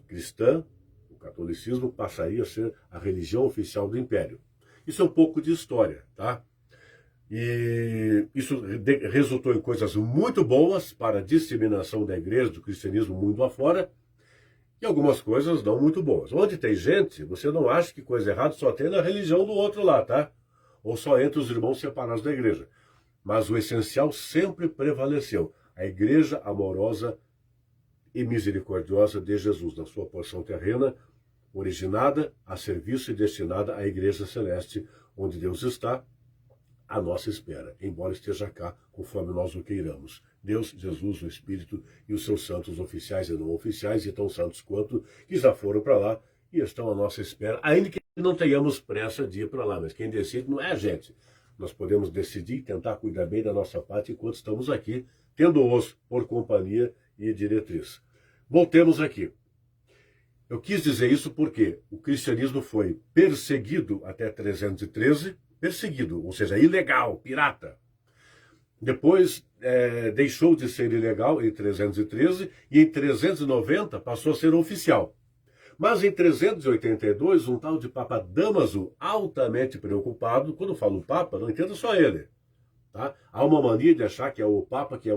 A: cristã, o catolicismo, passaria a ser a religião oficial do Império. Isso é um pouco de história, tá? E isso resultou em coisas muito boas para a disseminação da igreja, do cristianismo mundo afora, e algumas coisas não muito boas. Onde tem gente, você não acha que coisa errada só tem na religião do outro lá, tá? Ou só entre os irmãos separados da igreja. Mas o essencial sempre prevaleceu. A igreja amorosa e misericordiosa de Jesus, na sua porção terrena, originada a serviço e destinada à igreja celeste, onde Deus está, à nossa espera, embora esteja cá, conforme nós o queiramos. Deus, Jesus, o Espírito e os seus santos oficiais e não oficiais, e tão santos quanto, que já foram para lá e estão à nossa espera, ainda que não tenhamos pressa de ir para lá, mas quem decide não é a gente. Nós podemos decidir e tentar cuidar bem da nossa parte enquanto estamos aqui, tendo-os por companhia e diretriz. Voltemos aqui. Eu quis dizer isso porque o cristianismo foi perseguido até 313, perseguido, ou seja, ilegal, pirata. Depois deixou de ser ilegal em 313 e em 390 passou a ser oficial. Mas em 382, um tal de Papa Dámaso, altamente preocupado, quando eu falo Papa, não entenda só ele. Tá? Há uma mania de achar que é o Papa que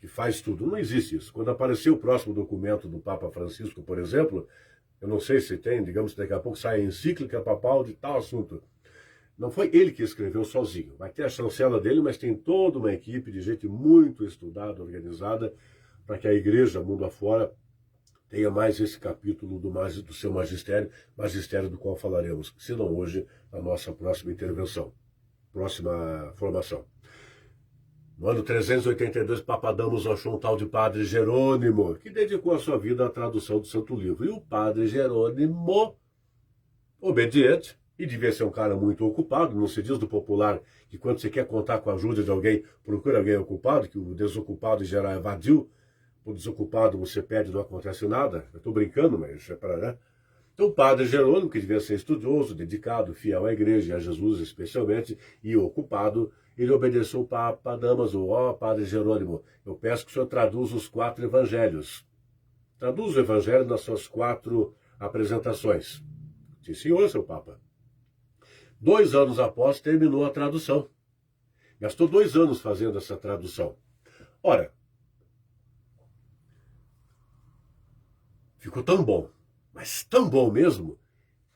A: faz tudo. Não existe isso. Quando apareceu o próximo documento do Papa Francisco, por exemplo, eu não sei se tem, digamos, daqui a pouco sai a encíclica papal de tal assunto. Não foi ele que escreveu sozinho. Vai ter a chancela dele, mas tem toda uma equipe de gente muito estudada, organizada, para que a igreja, mundo afora, tenha mais esse capítulo do seu magistério do qual falaremos, se não hoje, na nossa próxima intervenção, próxima formação. No ano 382, Papa Dámaso achou um tal de Padre Jerônimo, que dedicou a sua vida à tradução do Santo Livro. E o Padre Jerônimo, obediente, e devia ser um cara muito ocupado, não se diz do popular que quando você quer contar com a ajuda de alguém, procura alguém ocupado, que o desocupado em geral é vadio. O desocupado você pede e não acontece nada. Eu estou brincando, mas é para... Né? Então o Padre Jerônimo, que devia ser estudioso, dedicado, fiel à igreja e a Jesus especialmente, e ocupado, ele obedeceu o Papa Dámaso. Ó, Padre Jerônimo, eu peço que o senhor traduza os 4 evangelhos. Traduza o evangelho nas suas 4 apresentações. Sim, senhor, seu Papa. 2 anos após, terminou a tradução. Gastou 2 anos fazendo essa tradução. Ora, ficou tão bom, mas tão bom mesmo,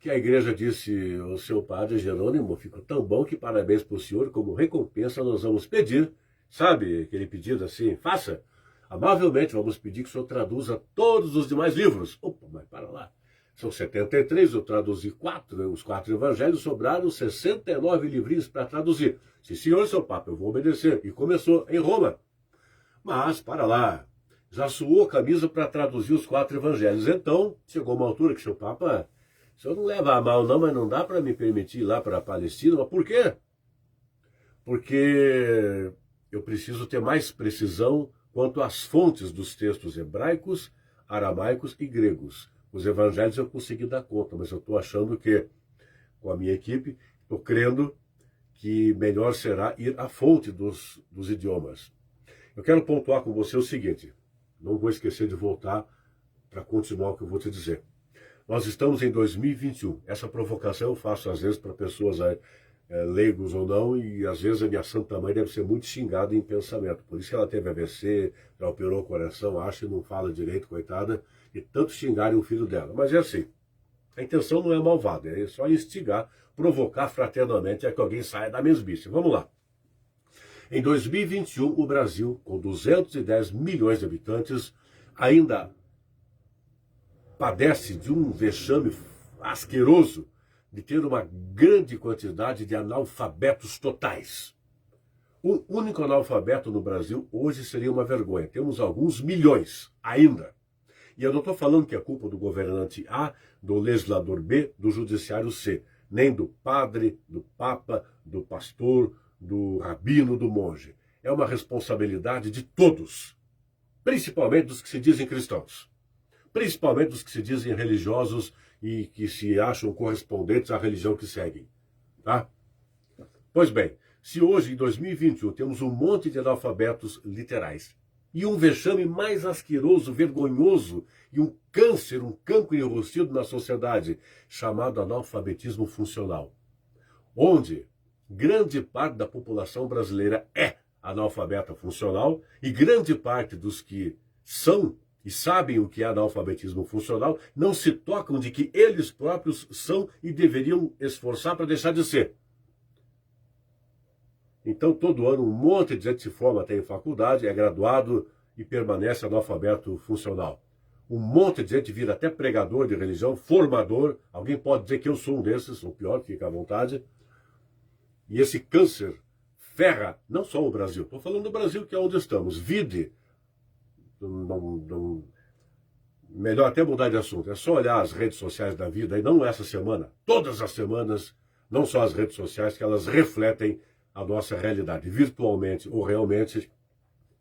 A: que a igreja disse: o seu padre Jerônimo, ficou tão bom que parabéns para o senhor, como recompensa nós vamos pedir, sabe aquele pedido assim, faça, amavelmente vamos pedir que o senhor traduza todos os demais livros. Opa, mas para lá, são 73, eu traduzi 4, os 4 evangelhos, sobraram 69 livrinhos para traduzir. Sim, senhor, seu Papa, eu vou obedecer. E começou em Roma. Mas, para lá, já suou a camisa para traduzir os 4 evangelhos. Então, chegou uma altura que seu Papa, o senhor não leva a mal não, mas não dá para me permitir ir lá para a Palestina. Mas por quê? Porque eu preciso ter mais precisão quanto às fontes dos textos hebraicos, aramaicos e gregos. Os evangelhos eu consegui dar conta, mas eu estou achando que, com a minha equipe, estou crendo que melhor será ir à fonte dos idiomas. Eu quero pontuar com você o seguinte, não vou esquecer de voltar para continuar o que eu vou te dizer. Nós estamos em 2021, essa provocação eu faço às vezes para pessoas leigos ou não, e às vezes a minha santa mãe deve ser muito xingada em pensamento. Por isso que ela teve AVC, já operou o coração, acha e não fala direito, coitada, e tanto xingarem o filho dela. Mas é assim, a intenção não é malvada, é só instigar, provocar fraternamente a que alguém saia da mesmice. Vamos lá. Em 2021, o Brasil, com 210 milhões de habitantes, ainda padece de um vexame asqueroso de ter uma grande quantidade de analfabetos totais. Um único analfabeto no Brasil hoje seria uma vergonha. Temos alguns milhões ainda. E eu não estou falando que é culpa do governante A, do legislador B, do judiciário C, nem do padre, do papa, do pastor, do rabino, do monge. É uma responsabilidade de todos, principalmente dos que se dizem cristãos, principalmente dos que se dizem religiosos e que se acham correspondentes à religião que seguem. Tá? Pois bem, se hoje, em 2021, temos um monte de analfabetos literais, e um vexame mais asqueroso, vergonhoso, e um câncer, um cancro enrustido na sociedade, chamado analfabetismo funcional, onde grande parte da população brasileira é analfabeta funcional, e grande parte dos que são e sabem o que é analfabetismo funcional não se tocam de que eles próprios são e deveriam esforçar para deixar de ser. Então, todo ano, um monte de gente se forma até em faculdade, é graduado e permanece analfabeto funcional. Um monte de gente vira até pregador de religião, formador. Alguém pode dizer que eu sou um desses, ou pior, fica à vontade. E esse câncer ferra não só o Brasil. Estou falando do Brasil, que é onde estamos. Vide. Melhor até mudar de assunto. É só olhar as redes sociais da vida, e não essa semana, todas as semanas, não só as redes sociais, que elas refletem a nossa realidade, virtualmente ou realmente,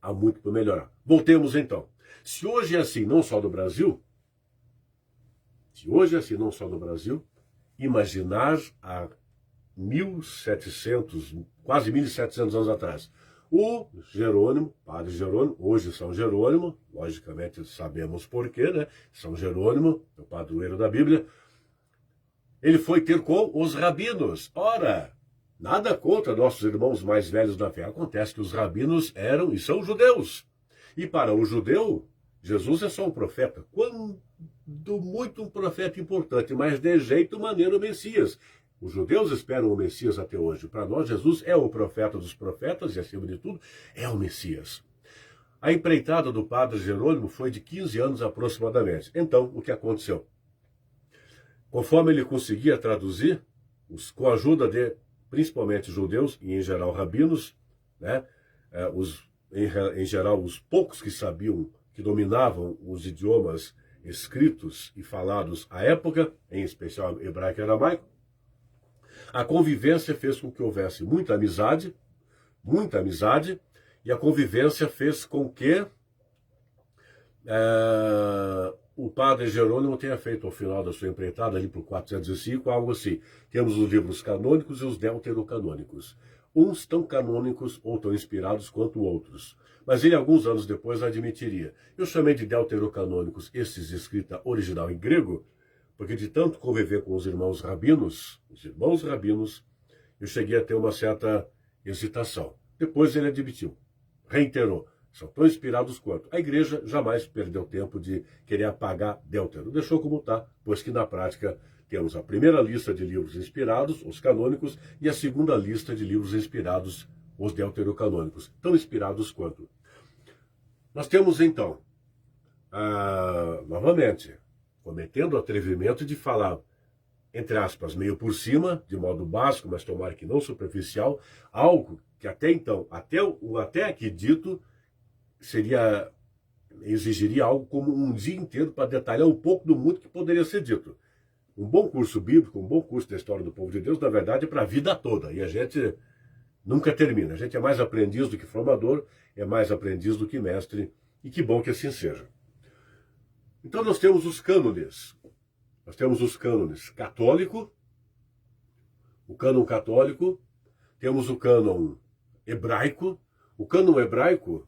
A: há muito para melhorar. Voltemos então. Se hoje é assim, não só no Brasil, imaginar há 1700, quase 1700 anos atrás, o Jerônimo, padre Jerônimo, hoje São Jerônimo, logicamente sabemos porquê, né? São Jerônimo, o padroeiro da Bíblia, ele foi ter com os rabinos. Ora, nada contra nossos irmãos mais velhos da fé. Acontece que os rabinos eram e são judeus. E para o judeu, Jesus é só um profeta. Quando muito um profeta importante, mas de jeito maneiro o Messias. Os judeus esperam o Messias até hoje. Para nós, Jesus é o profeta dos profetas e, acima de tudo, é o Messias. A empreitada do padre Jerônimo foi de 15 anos aproximadamente. Então, o que aconteceu? Conforme ele conseguia traduzir, com a ajuda de principalmente judeus e, em geral, rabinos, né? Em geral, os poucos que sabiam, que dominavam os idiomas escritos e falados à época, em especial hebraico e aramaico, a convivência fez com que houvesse muita amizade, e a convivência fez com que o padre Jerônimo tenha feito, ao final da sua empreitada, ali por 405, algo assim. Temos os livros canônicos e os deuterocanônicos. Uns tão canônicos ou tão inspirados quanto outros. Mas ele, alguns anos depois, admitiria. Eu chamei de deuterocanônicos esses de escrita original em grego, porque de tanto conviver com os irmãos rabinos, eu cheguei a ter uma certa hesitação. Depois ele admitiu, reiterou. São tão inspirados quanto. A igreja jamais perdeu tempo de querer apagar Deutero. Deixou como está, pois que na prática temos a primeira lista de livros inspirados, os canônicos, e a segunda lista de livros inspirados, os deuterocanônicos. Tão inspirados quanto. Nós temos então, novamente, cometendo o atrevimento de falar, entre aspas, meio por cima, de modo básico, mas tomara que não superficial, algo que até então, até aqui dito, exigiria algo como um dia inteiro para detalhar um pouco do mundo que poderia ser dito. Um bom curso bíblico, um bom curso da história do povo de Deus, na verdade, é para a vida toda. E a gente nunca termina. A gente é mais aprendiz do que formador, é mais aprendiz do que mestre, e que bom que assim seja. Então nós temos os cânones. Nós temos os cânones católico, o cânon católico, temos o cânon hebraico. O cânon hebraico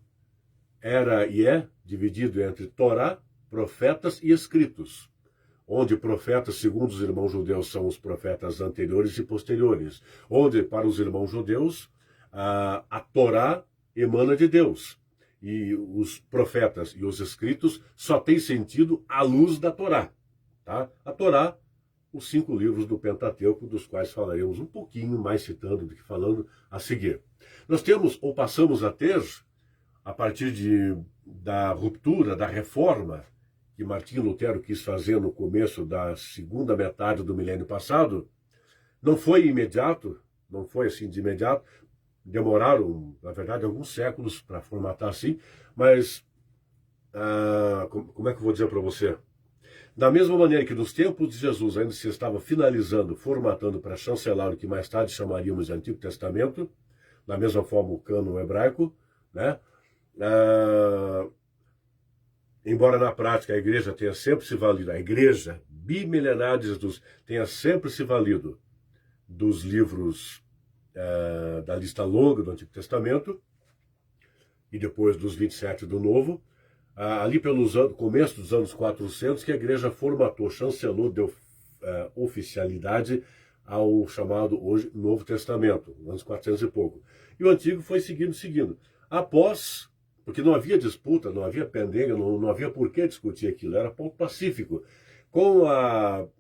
A: era e é dividido entre Torá, profetas e escritos, onde profetas, segundo os irmãos judeus, são os profetas anteriores e posteriores, onde, para os irmãos judeus, a Torá emana de Deus, e os profetas e os escritos só têm sentido à luz da Torá. Tá? A Torá, os 5 livros do Pentateuco, dos quais falaremos um pouquinho mais citando do que falando a seguir. Nós temos, ou passamos a ter, a partir da ruptura, da reforma, que Martinho Lutero quis fazer no começo da segunda metade do milênio passado, não foi imediato, não foi assim de imediato, demoraram, na verdade, alguns séculos para formatar assim, mas, como é que eu vou dizer para você? Da mesma maneira que nos tempos de Jesus ainda se estava finalizando, formatando para chancelar o que mais tarde chamaríamos de Antigo Testamento, da mesma forma o cânon hebraico, né? Embora na prática a igreja tenha sempre se valido, a igreja bimilenar de Jesus tenha sempre se valido dos livros da lista longa do Antigo Testamento e depois dos 27 do Novo, ali começo dos anos 400, que a igreja formatou, chancelou, deu oficialidade ao chamado hoje Novo Testamento, anos 400 e pouco. E o Antigo foi seguindo. Após, porque não havia disputa, não havia pendenga, não havia por que discutir aquilo, era ponto pacífico. Com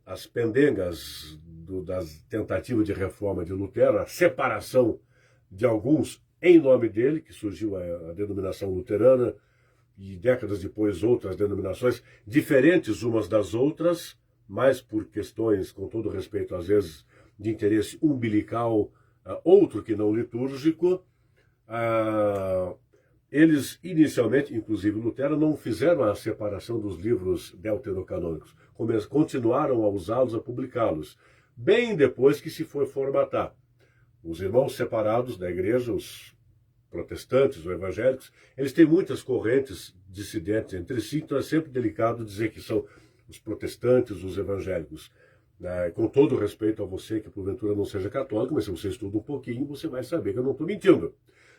A: as pendengas das tentativas de reforma de Lutero, a separação de alguns em nome dele, que surgiu a denominação luterana, e décadas depois outras denominações, diferentes umas das outras, mas por questões, com todo respeito, às vezes, de interesse umbilical, outro que não litúrgico, eles inicialmente, inclusive Lutero, não fizeram a separação dos livros deuterocanônicos, continuaram a usá-los, a publicá-los, bem depois que se foi formatar. Os irmãos separados da igreja, os protestantes ou evangélicos, eles têm muitas correntes dissidentes entre si, então é sempre delicado dizer que são os protestantes, os evangélicos. Com todo respeito a você que porventura não seja católico, mas se você estuda um pouquinho, você vai saber que eu não estou mentindo.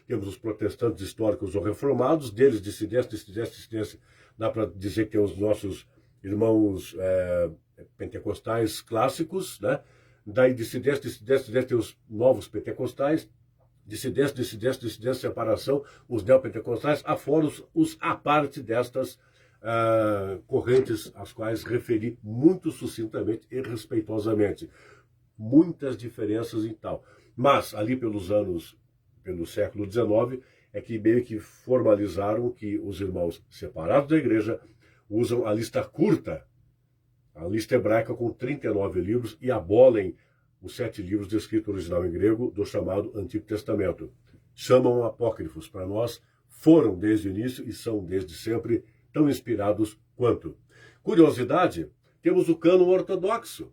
A: Temos os protestantes históricos ou reformados, deles dissidência, dá para dizer que tem os nossos irmãos pentecostais clássicos, né? Daí dissidência, tem os novos pentecostais, dissidência, separação, os neopentecostais, afora os à parte destas correntes às quais referi muito sucintamente e respeitosamente. Muitas diferenças e tal. Mas, ali pelo século XIX, é que meio que formalizaram que os irmãos separados da igreja usam a lista curta, a lista hebraica com 39 livros, e abolem os 7 livros de escrito original em grego do chamado Antigo Testamento. Chamam apócrifos. Para nós, foram desde o início e são desde sempre tão inspirados quanto. Curiosidade, temos o cânon ortodoxo.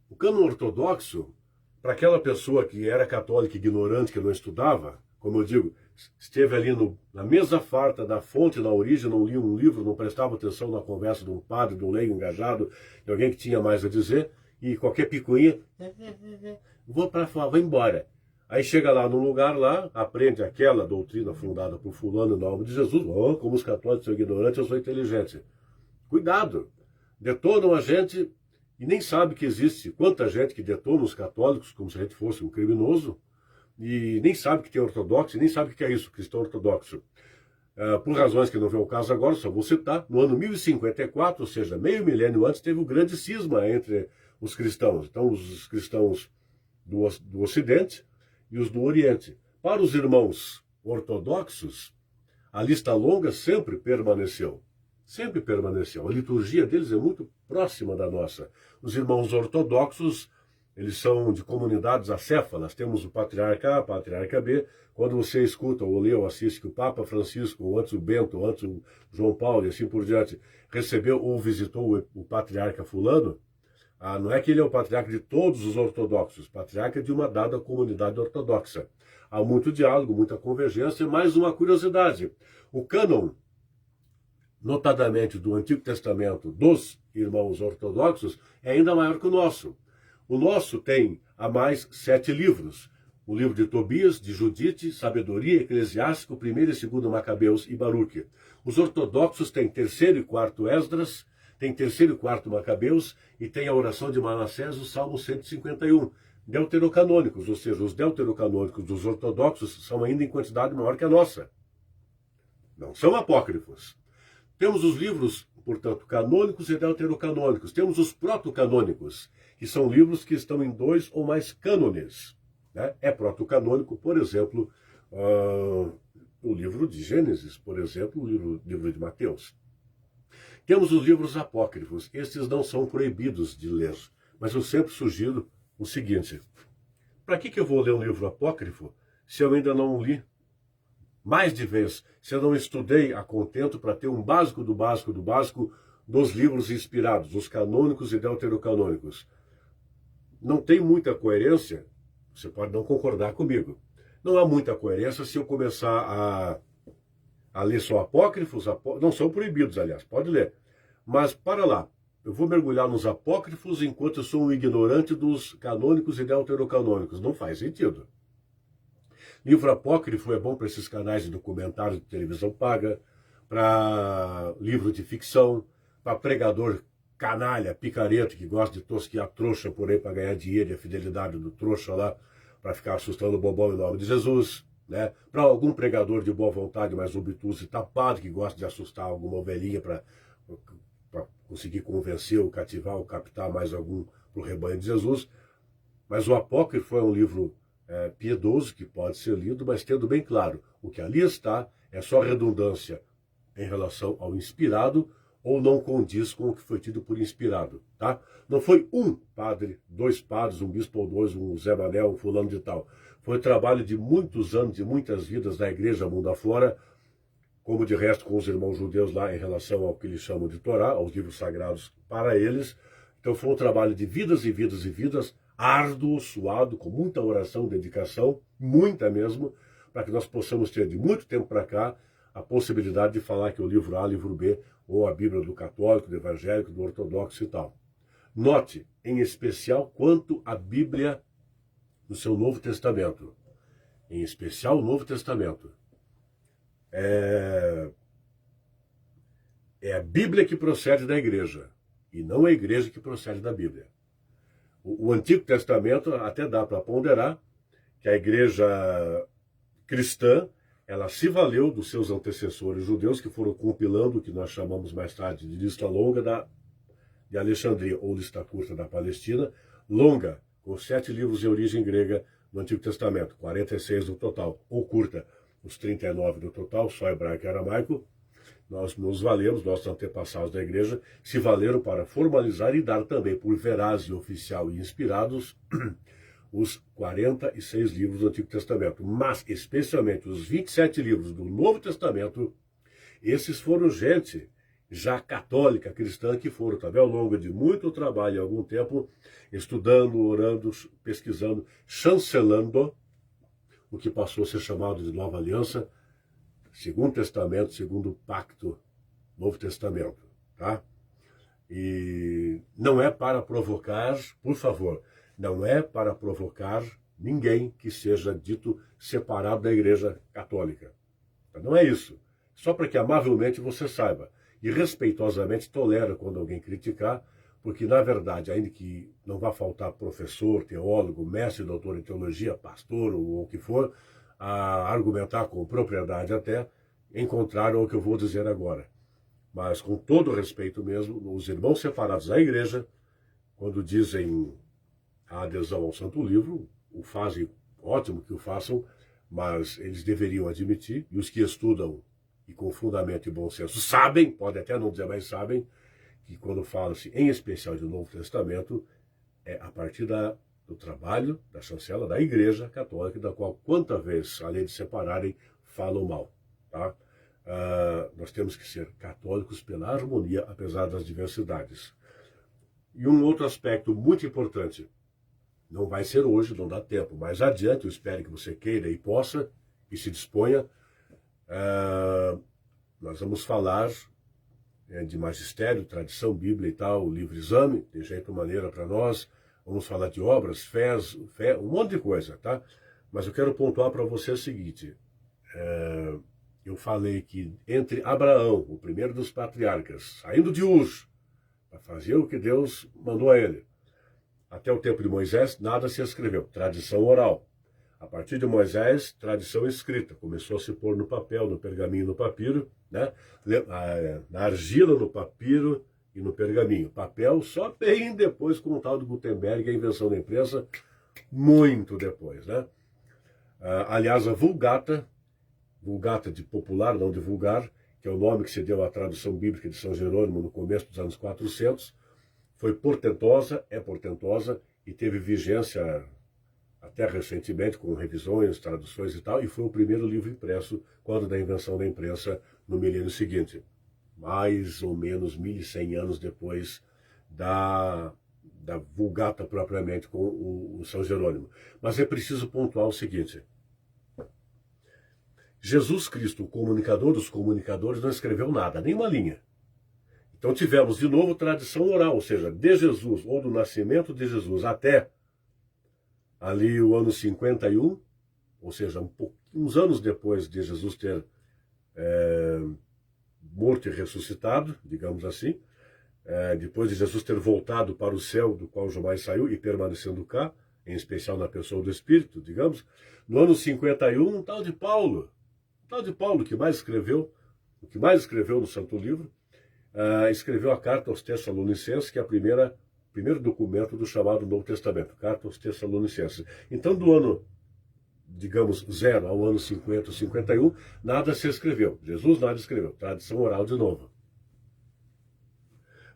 A: O cânon ortodoxo, para aquela pessoa que era católica ignorante, que não estudava, como eu digo, esteve ali na mesa farta da fonte, na origem, não lia um livro, não prestava atenção na conversa de um padre, de um leigo engajado, de alguém que tinha mais a dizer, e qualquer picuinha, vou para fora, vou embora. Aí chega lá num lugar lá, aprende aquela doutrina fundada por fulano em nome de Jesus, como os católicos são ignorantes, eu sou inteligente. Cuidado, detonam a gente e nem sabe que existe quanta gente que detona os católicos como se a gente fosse um criminoso, e nem sabe que tem ortodoxo, e nem sabe o que é isso, cristão ortodoxo. Por razões que não vem ao caso agora, só vou citar, no ano 1054, ou seja, meio milênio antes, teve um grande cisma entre os cristãos. Então, os cristãos do Ocidente e os do Oriente. Para os irmãos ortodoxos, a lista longa sempre permaneceu. Sempre permaneceu. A liturgia deles é muito próxima da nossa. Os irmãos ortodoxos, eles são de comunidades acéfalas. Temos o patriarca A, patriarca B. Quando você escuta ou lê ou assiste que o Papa Francisco, ou antes o Bento, ou antes o João Paulo e assim por diante, recebeu ou visitou o patriarca fulano, não é que ele é o patriarca de todos os ortodoxos, patriarca de uma dada comunidade ortodoxa. Há muito diálogo, muita convergência. Mais uma curiosidade. O cânon, notadamente do Antigo Testamento dos irmãos ortodoxos, é ainda maior que o nosso. O nosso tem a mais 7 livros. O livro de Tobias, de Judite, Sabedoria, Eclesiástico, 1º e 2º Macabeus e Baruque. Os ortodoxos têm 3º e 4º Esdras, tem 3º e 4º Macabeus e tem a oração de Manassés, o Salmo 151. Deuterocanônicos, ou seja, os deuterocanônicos dos ortodoxos são ainda em quantidade maior que a nossa. Não são apócrifos. Temos os livros, portanto, canônicos e deuterocanônicos. Temos os protocanônicos, que são livros que estão em 2 ou mais cânones. Né? É protocanônico, por exemplo, o livro de Gênesis, por exemplo, o livro de Mateus. Temos os livros apócrifos. Estes não são proibidos de ler, mas eu sempre sugiro o seguinte: para que eu vou ler um livro apócrifo se eu ainda não li mais de vez, se eu não estudei a contento para ter um básico do básico do básico dos livros inspirados, os canônicos e deuterocanônicos? Não tem muita coerência, você pode não concordar comigo, não há muita coerência se eu começar a ler só apócrifos, não são proibidos, aliás, pode ler, mas para lá, eu vou mergulhar nos apócrifos enquanto eu sou um ignorante dos canônicos e deuterocanônicos. Não faz sentido. Livro apócrifo é bom para esses canais de documentário de televisão paga, para livro de ficção, para pregador canalha, picareta, que gosta de tosquear trouxa por aí para ganhar dinheiro e a fidelidade do trouxa lá, para ficar assustando o bobão em nome de Jesus. Né? Para algum pregador de boa vontade, mais obtuso e tapado, que gosta de assustar alguma ovelhinha para conseguir convencer, ou cativar, ou captar mais algum para o rebanho de Jesus. Mas o apócrifo é um livro piedoso, que pode ser lido, mas tendo bem claro, o que ali está é só redundância em relação ao inspirado, ou não condiz com o que foi tido por inspirado. Tá? Não foi um padre, 2 padres, um bispo ou 2, um Zé Manel, um fulano de tal. Foi trabalho de muitos anos, de muitas vidas da igreja mundo afora, como de resto com os irmãos judeus lá em relação ao que eles chamam de Torá, aos livros sagrados para eles. Então foi um trabalho de vidas e vidas e vidas, árduo, suado, com muita oração, dedicação, muita mesmo, para que nós possamos ter de muito tempo para cá a possibilidade de falar que o livro A, livro B, ou a Bíblia do católico, do evangélico, do ortodoxo e tal. Note, em especial, quanto à Bíblia no seu Novo Testamento. Em especial o Novo Testamento. É a Bíblia que procede da igreja, e não a igreja que procede da Bíblia. O Antigo Testamento até dá para ponderar que a igreja cristã, ela se valeu dos seus antecessores judeus, que foram compilando o que nós chamamos mais tarde de lista longa de Alexandria, ou lista curta da Palestina, longa, com 7 livros de origem grega no Antigo Testamento, 46 no total, ou curta, os 39 no total, só hebraico e aramaico. Nós nos valemos, nossos antepassados da igreja, se valeram para formalizar e dar também por veraz e oficial e inspirados os 46 livros do Antigo Testamento. Mas, especialmente, os 27 livros do Novo Testamento, esses foram gente já católica, cristã, que foram também ao longo de muito trabalho e algum tempo, estudando, orando, pesquisando, chancelando o que passou a ser chamado de Nova Aliança, Segundo Testamento, Segundo Pacto, Novo Testamento, tá? E não é para provocar, por favor, não é para provocar ninguém que seja dito separado da Igreja Católica. Não é isso. Só para que amavelmente você saiba e respeitosamente tolera quando alguém criticar, porque, na verdade, ainda que não vá faltar professor, teólogo, mestre, doutor em teologia, pastor ou o que for, a argumentar com propriedade até, encontraram o que eu vou dizer agora. Mas, com todo respeito mesmo, os irmãos separados da igreja, quando dizem a adesão ao Santo Livro, o fazem, ótimo que o façam, mas eles deveriam admitir, e os que estudam e com fundamento e bom senso sabem, podem até não dizer, mas sabem, que quando fala-se em especial de Novo Testamento, é a partir do trabalho, da chancela da Igreja Católica, da qual, quanta vez, além de separarem, falam mal. Tá? Nós temos que ser católicos pela harmonia, apesar das diversidades. E um outro aspecto muito importante, não vai ser hoje, não dá tempo, mas adiante, eu espero que você queira e possa, e se disponha, nós vamos falar de magistério, tradição, Bíblia e tal, o livro exame, de jeito maneira para nós, vamos falar de obras, fé, um monte de coisa, tá? Mas eu quero pontuar para você o seguinte, eu falei que entre Abraão, o primeiro dos patriarcas, saindo de Ur, para fazer o que Deus mandou a ele, até o tempo de Moisés, nada se escreveu, tradição oral. A partir de Moisés, tradição escrita, começou a se pôr no papel, no pergaminho, no papiro, né? Na argila, no papiro e no pergaminho. Papel só bem depois com o tal de Gutenberg, a invenção da imprensa, muito depois, né? Aliás, a Vulgata de popular, não de vulgar, que é o nome que se deu à tradução bíblica de São Jerônimo no começo dos anos 400, foi portentosa, é portentosa e teve vigência até recentemente com revisões, traduções e tal, e foi o primeiro livro impresso quando da invenção da imprensa no milênio seguinte, mais ou menos 1100 anos depois da Vulgata propriamente com o São Jerônimo. Mas é preciso pontuar o seguinte, Jesus Cristo, o comunicador dos comunicadores, não escreveu nada, nem uma linha. Então tivemos de novo tradição oral, ou seja, de Jesus, ou do nascimento de Jesus até ali o ano 51, ou seja, uns anos depois de Jesus ter morto e ressuscitado, digamos assim, depois de Jesus ter voltado para o céu, do qual jamais saiu, e permanecendo cá, em especial na pessoa do Espírito, digamos, no ano 51, um tal de Paulo, que mais escreveu, o que mais escreveu no Santo Livro, escreveu a carta aos Tessalonicenses, que é o primeiro documento do chamado Novo Testamento, carta aos Tessalonicenses. Então, do ano, digamos, 0 ao ano 50, 51, nada se escreveu. Jesus nada escreveu. Tradição oral de novo.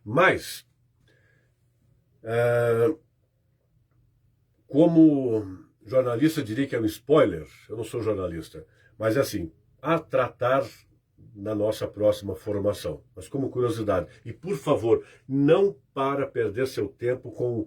A: Mas, como jornalista, diria que é um spoiler, eu não sou jornalista, mas assim, a tratar na nossa próxima formação, mas como curiosidade. E, por favor, não para perder seu tempo com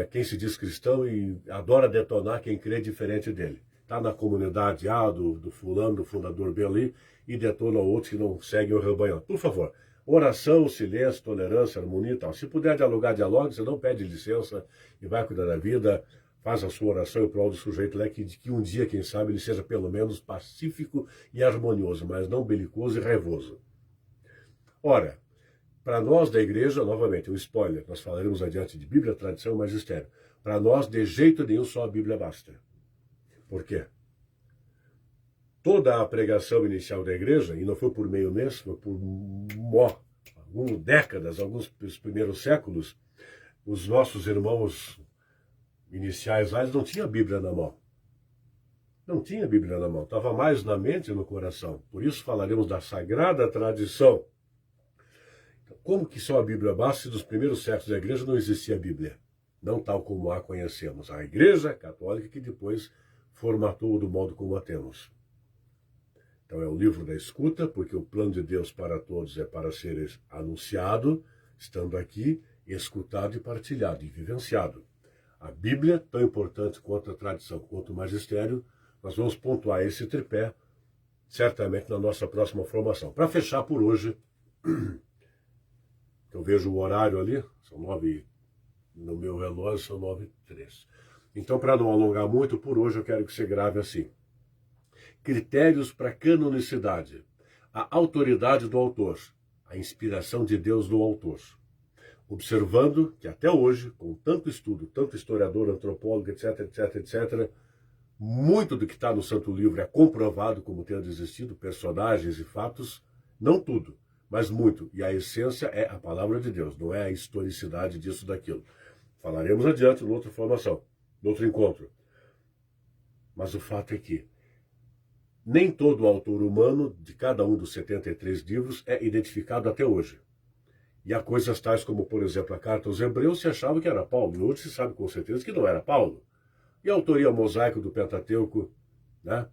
A: quem se diz cristão e adora detonar quem crê diferente dele. Está na comunidade A, do fulano, do fundador B ali, e detona outros que não seguem o rebanho. Por favor, oração, silêncio, tolerância, harmonia e tal. Se puder dialogar, dialogue, você não pede licença e vai cuidar da vida. Faz a sua oração em prol do sujeito lá, que um dia, quem sabe, ele seja pelo menos pacífico e harmonioso, mas não belicoso e raivoso. Ora, para nós da igreja, novamente, um spoiler, nós falaremos adiante de Bíblia, tradição e magistério. Para nós, de jeito nenhum, só a Bíblia basta. Por quê? Toda a pregação inicial da igreja, e não foi por meio mês, foi por algumas décadas, alguns primeiros séculos, os nossos irmãos iniciais lá, eles não tinham a Bíblia na mão. Não tinha a Bíblia na mão, estava mais na mente e no coração. Por isso falaremos da sagrada tradição. Então, como que só a Bíblia basta se nos primeiros séculos da igreja não existia a Bíblia? Não tal como a conhecemos. A igreja católica que depois formatou do modo como a temos. Então é o livro da escuta, porque o plano de Deus para todos é para ser anunciado, estando aqui, escutado e partilhado e vivenciado. A Bíblia, tão importante quanto a tradição, quanto o magistério, nós vamos pontuar esse tripé, certamente, na nossa próxima formação. Para fechar por hoje, eu vejo o horário ali, são 9, no meu relógio são 9h03. Então, para não alongar muito, por hoje eu quero que você grave assim. Critérios para canonicidade. A autoridade do autor, a inspiração de Deus no autor. observando que até hoje, com tanto estudo, tanto historiador, antropólogo, etc, etc, etc, muito do que está no Santo Livro é comprovado como tendo existido, personagens e fatos, não tudo, mas muito. E a essência é a palavra de Deus, não é a historicidade disso, daquilo. Falaremos adiante em outra formação, em outro encontro. Mas o fato é que nem todo o autor humano de cada um dos 73 livros é identificado até hoje. E há coisas tais como, por exemplo, a carta aos Hebreus se achava que era Paulo, e hoje se sabe com certeza que não era Paulo. E a autoria mosaica do Pentateuco, né?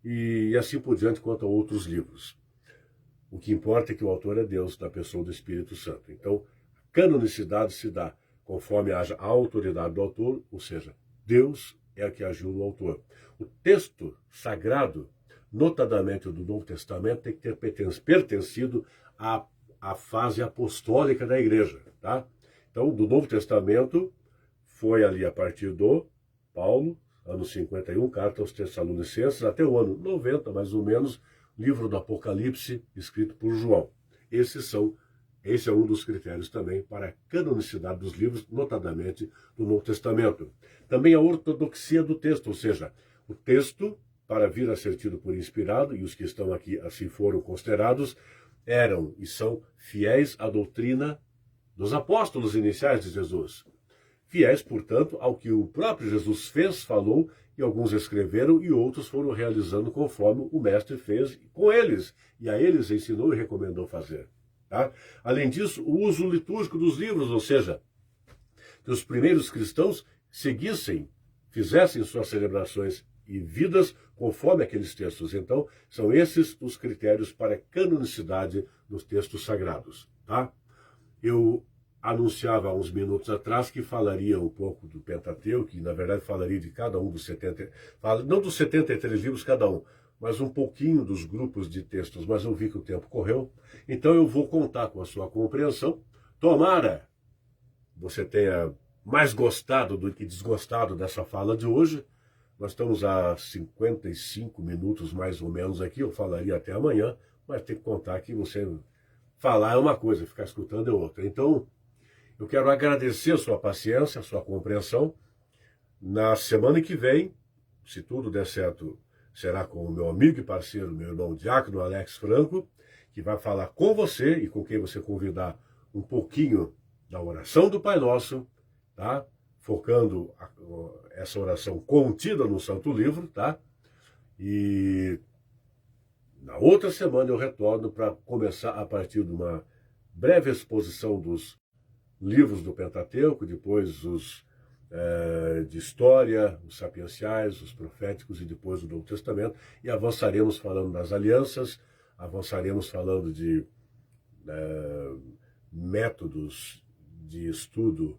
A: E assim por diante quanto a outros livros. O que importa é que o autor é Deus, na pessoa do Espírito Santo. Então, a canonicidade se dá conforme haja a autoridade do autor, ou seja, Deus é o que agiu no autor. O texto sagrado, notadamente o do Novo Testamento, tem que ter pertencido à fase apostólica da igreja. Tá? Então, do Novo Testamento foi ali a partir do Paulo, ano 51, carta aos Tessalonicenses, até o ano 90, mais ou menos, livro do Apocalipse, escrito por João. Esse é um dos critérios também para a canonicidade dos livros, notadamente do Novo Testamento. Também a ortodoxia do texto, ou seja, o texto, para vir a ser tido por inspirado, e os que estão aqui assim foram considerados, eram e são fiéis à doutrina dos apóstolos iniciais de Jesus. Fiéis, portanto, ao que o próprio Jesus fez, falou, e alguns escreveram e outros foram realizando conforme o mestre fez com eles, e a eles ensinou e recomendou fazer. Tá? Além disso, o uso litúrgico dos livros, ou seja, que os primeiros cristãos fizessem suas celebrações e vidas conforme aqueles textos. Então, são esses os critérios para a canonicidade dos textos sagrados. Tá? Eu anunciava há uns minutos atrás que falaria um pouco do Pentateuco, que na verdade falaria de cada um dos não dos 73 livros cada um, mas um pouquinho dos grupos de textos, mas eu vi que o tempo correu, então eu vou contar com a sua compreensão. Tomara você tenha mais gostado do que desgostado dessa fala de hoje. Nós estamos a 55 minutos mais ou menos aqui, eu falaria até amanhã, mas tem que contar que você falar é uma coisa, ficar escutando é outra. Então, eu quero agradecer a sua paciência, a sua compreensão. Na semana que vem, se tudo der certo, será com o meu amigo e parceiro, meu irmão diácono Alex Franco, que vai falar com você e com quem você convidar um pouquinho da oração do Pai Nosso, tá? Focando essa oração contida no Santo Livro, tá? E na outra semana eu retorno para começar a partir de uma breve exposição dos livros do Pentateuco, depois os de história, os sapienciais, os proféticos e depois o Novo Testamento, e avançaremos falando das alianças, avançaremos falando de métodos de estudo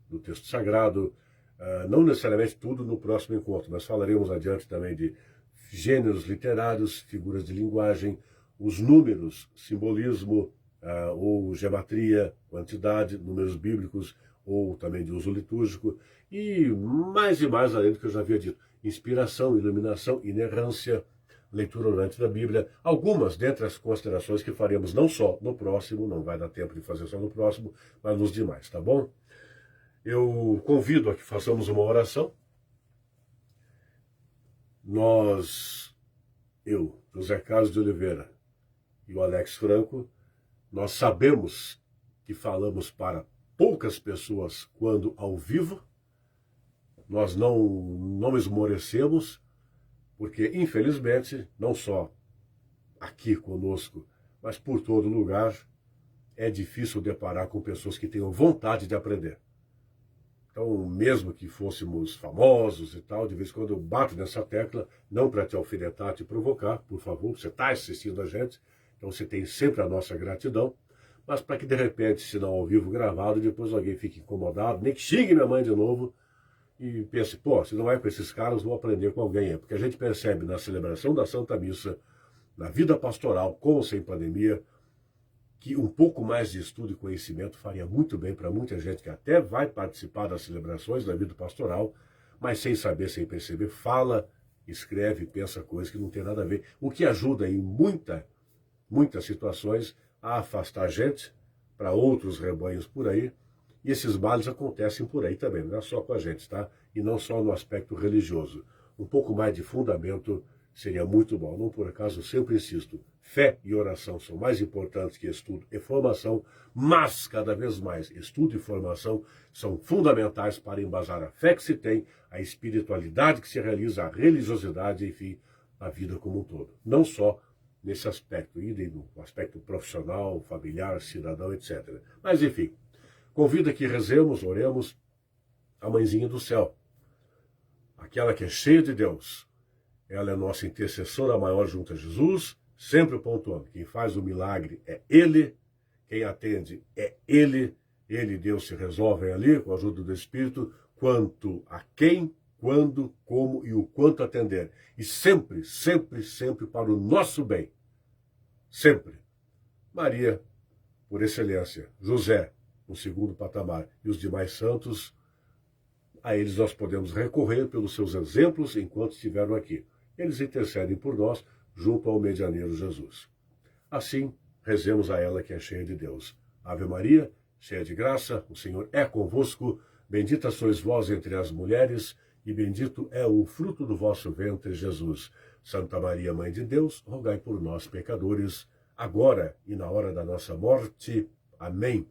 A: do texto sagrado, não necessariamente tudo no próximo encontro, mas falaremos adiante também de gêneros literários, figuras de linguagem, os números, simbolismo, ou gematria, quantidade, números bíblicos, ou também de uso litúrgico, e mais além do que eu já havia dito, inspiração, iluminação, inerrância, leitura orante da Bíblia, algumas dentre as considerações que faremos não só no próximo, não vai dar tempo de fazer só no próximo, mas nos demais, tá bom? Eu convido a que façamos uma oração. Eu, José Carlos de Oliveira e o Alex Franco, nós sabemos que falamos para poucas pessoas quando ao vivo, nós não esmorecemos, porque infelizmente, não só aqui conosco, mas por todo lugar, é difícil deparar com pessoas que tenham vontade de aprender. Então, mesmo que fôssemos famosos e tal, de vez em quando eu bato nessa tecla, não para te alfinetar, te provocar, por favor, você está assistindo a gente, então você tem sempre a nossa gratidão, mas para que de repente, se não ao vivo gravado, depois alguém fique incomodado, nem que xingue minha mãe de novo, e pense, pô, se não é com esses caras, vou aprender com alguém. Porque a gente percebe na celebração da Santa Missa, na vida pastoral, com ou sem pandemia, que um pouco mais de estudo e conhecimento faria muito bem para muita gente que até vai participar das celebrações da vida pastoral, mas sem saber, sem perceber, fala, escreve, pensa coisas que não tem nada a ver. O que ajuda em muitas situações a afastar a gente para outros rebanhos por aí E esses males acontecem por aí também, não é só com a gente, tá? E não só no aspecto religioso. Um pouco mais de fundamento seria muito bom. Não por acaso, eu sempre insisto, fé e oração são mais importantes que estudo e formação, mas, cada vez mais, estudo e formação são fundamentais para embasar a fé que se tem, a espiritualidade que se realiza, a religiosidade, enfim, a vida como um todo. Não só nesse aspecto, e no aspecto profissional, familiar, cidadão, etc. Mas, enfim, convido que rezemos, oremos a Mãezinha do Céu, aquela que é cheia de Deus. Ela é nossa intercessora maior junto a Jesus, sempre pontuando. Quem faz o milagre é Ele, quem atende é Ele, Ele e Deus se resolvem ali, com a ajuda do Espírito, quanto a quem, quando, como e o quanto atender. E sempre, sempre, sempre para o nosso bem. Sempre. Maria, por excelência, José, no segundo patamar, e os demais santos, a eles nós podemos recorrer pelos seus exemplos enquanto estiveram aqui. Eles intercedem por nós junto ao medianeiro Jesus. Assim, rezemos a ela que é cheia de Deus. Ave Maria, cheia de graça, o Senhor é convosco, bendita sois vós entre as mulheres, e bendito é o fruto do vosso ventre, Jesus. Santa Maria, Mãe de Deus, rogai por nós, pecadores, agora e na hora da nossa morte. Amém.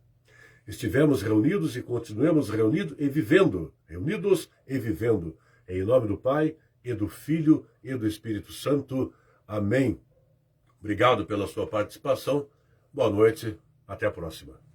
A: Estivemos reunidos e continuemos reunidos e vivendo, reunidos e vivendo. Em nome do Pai, e do Filho, e do Espírito Santo. Amém. Obrigado pela sua participação. Boa noite. Até a próxima.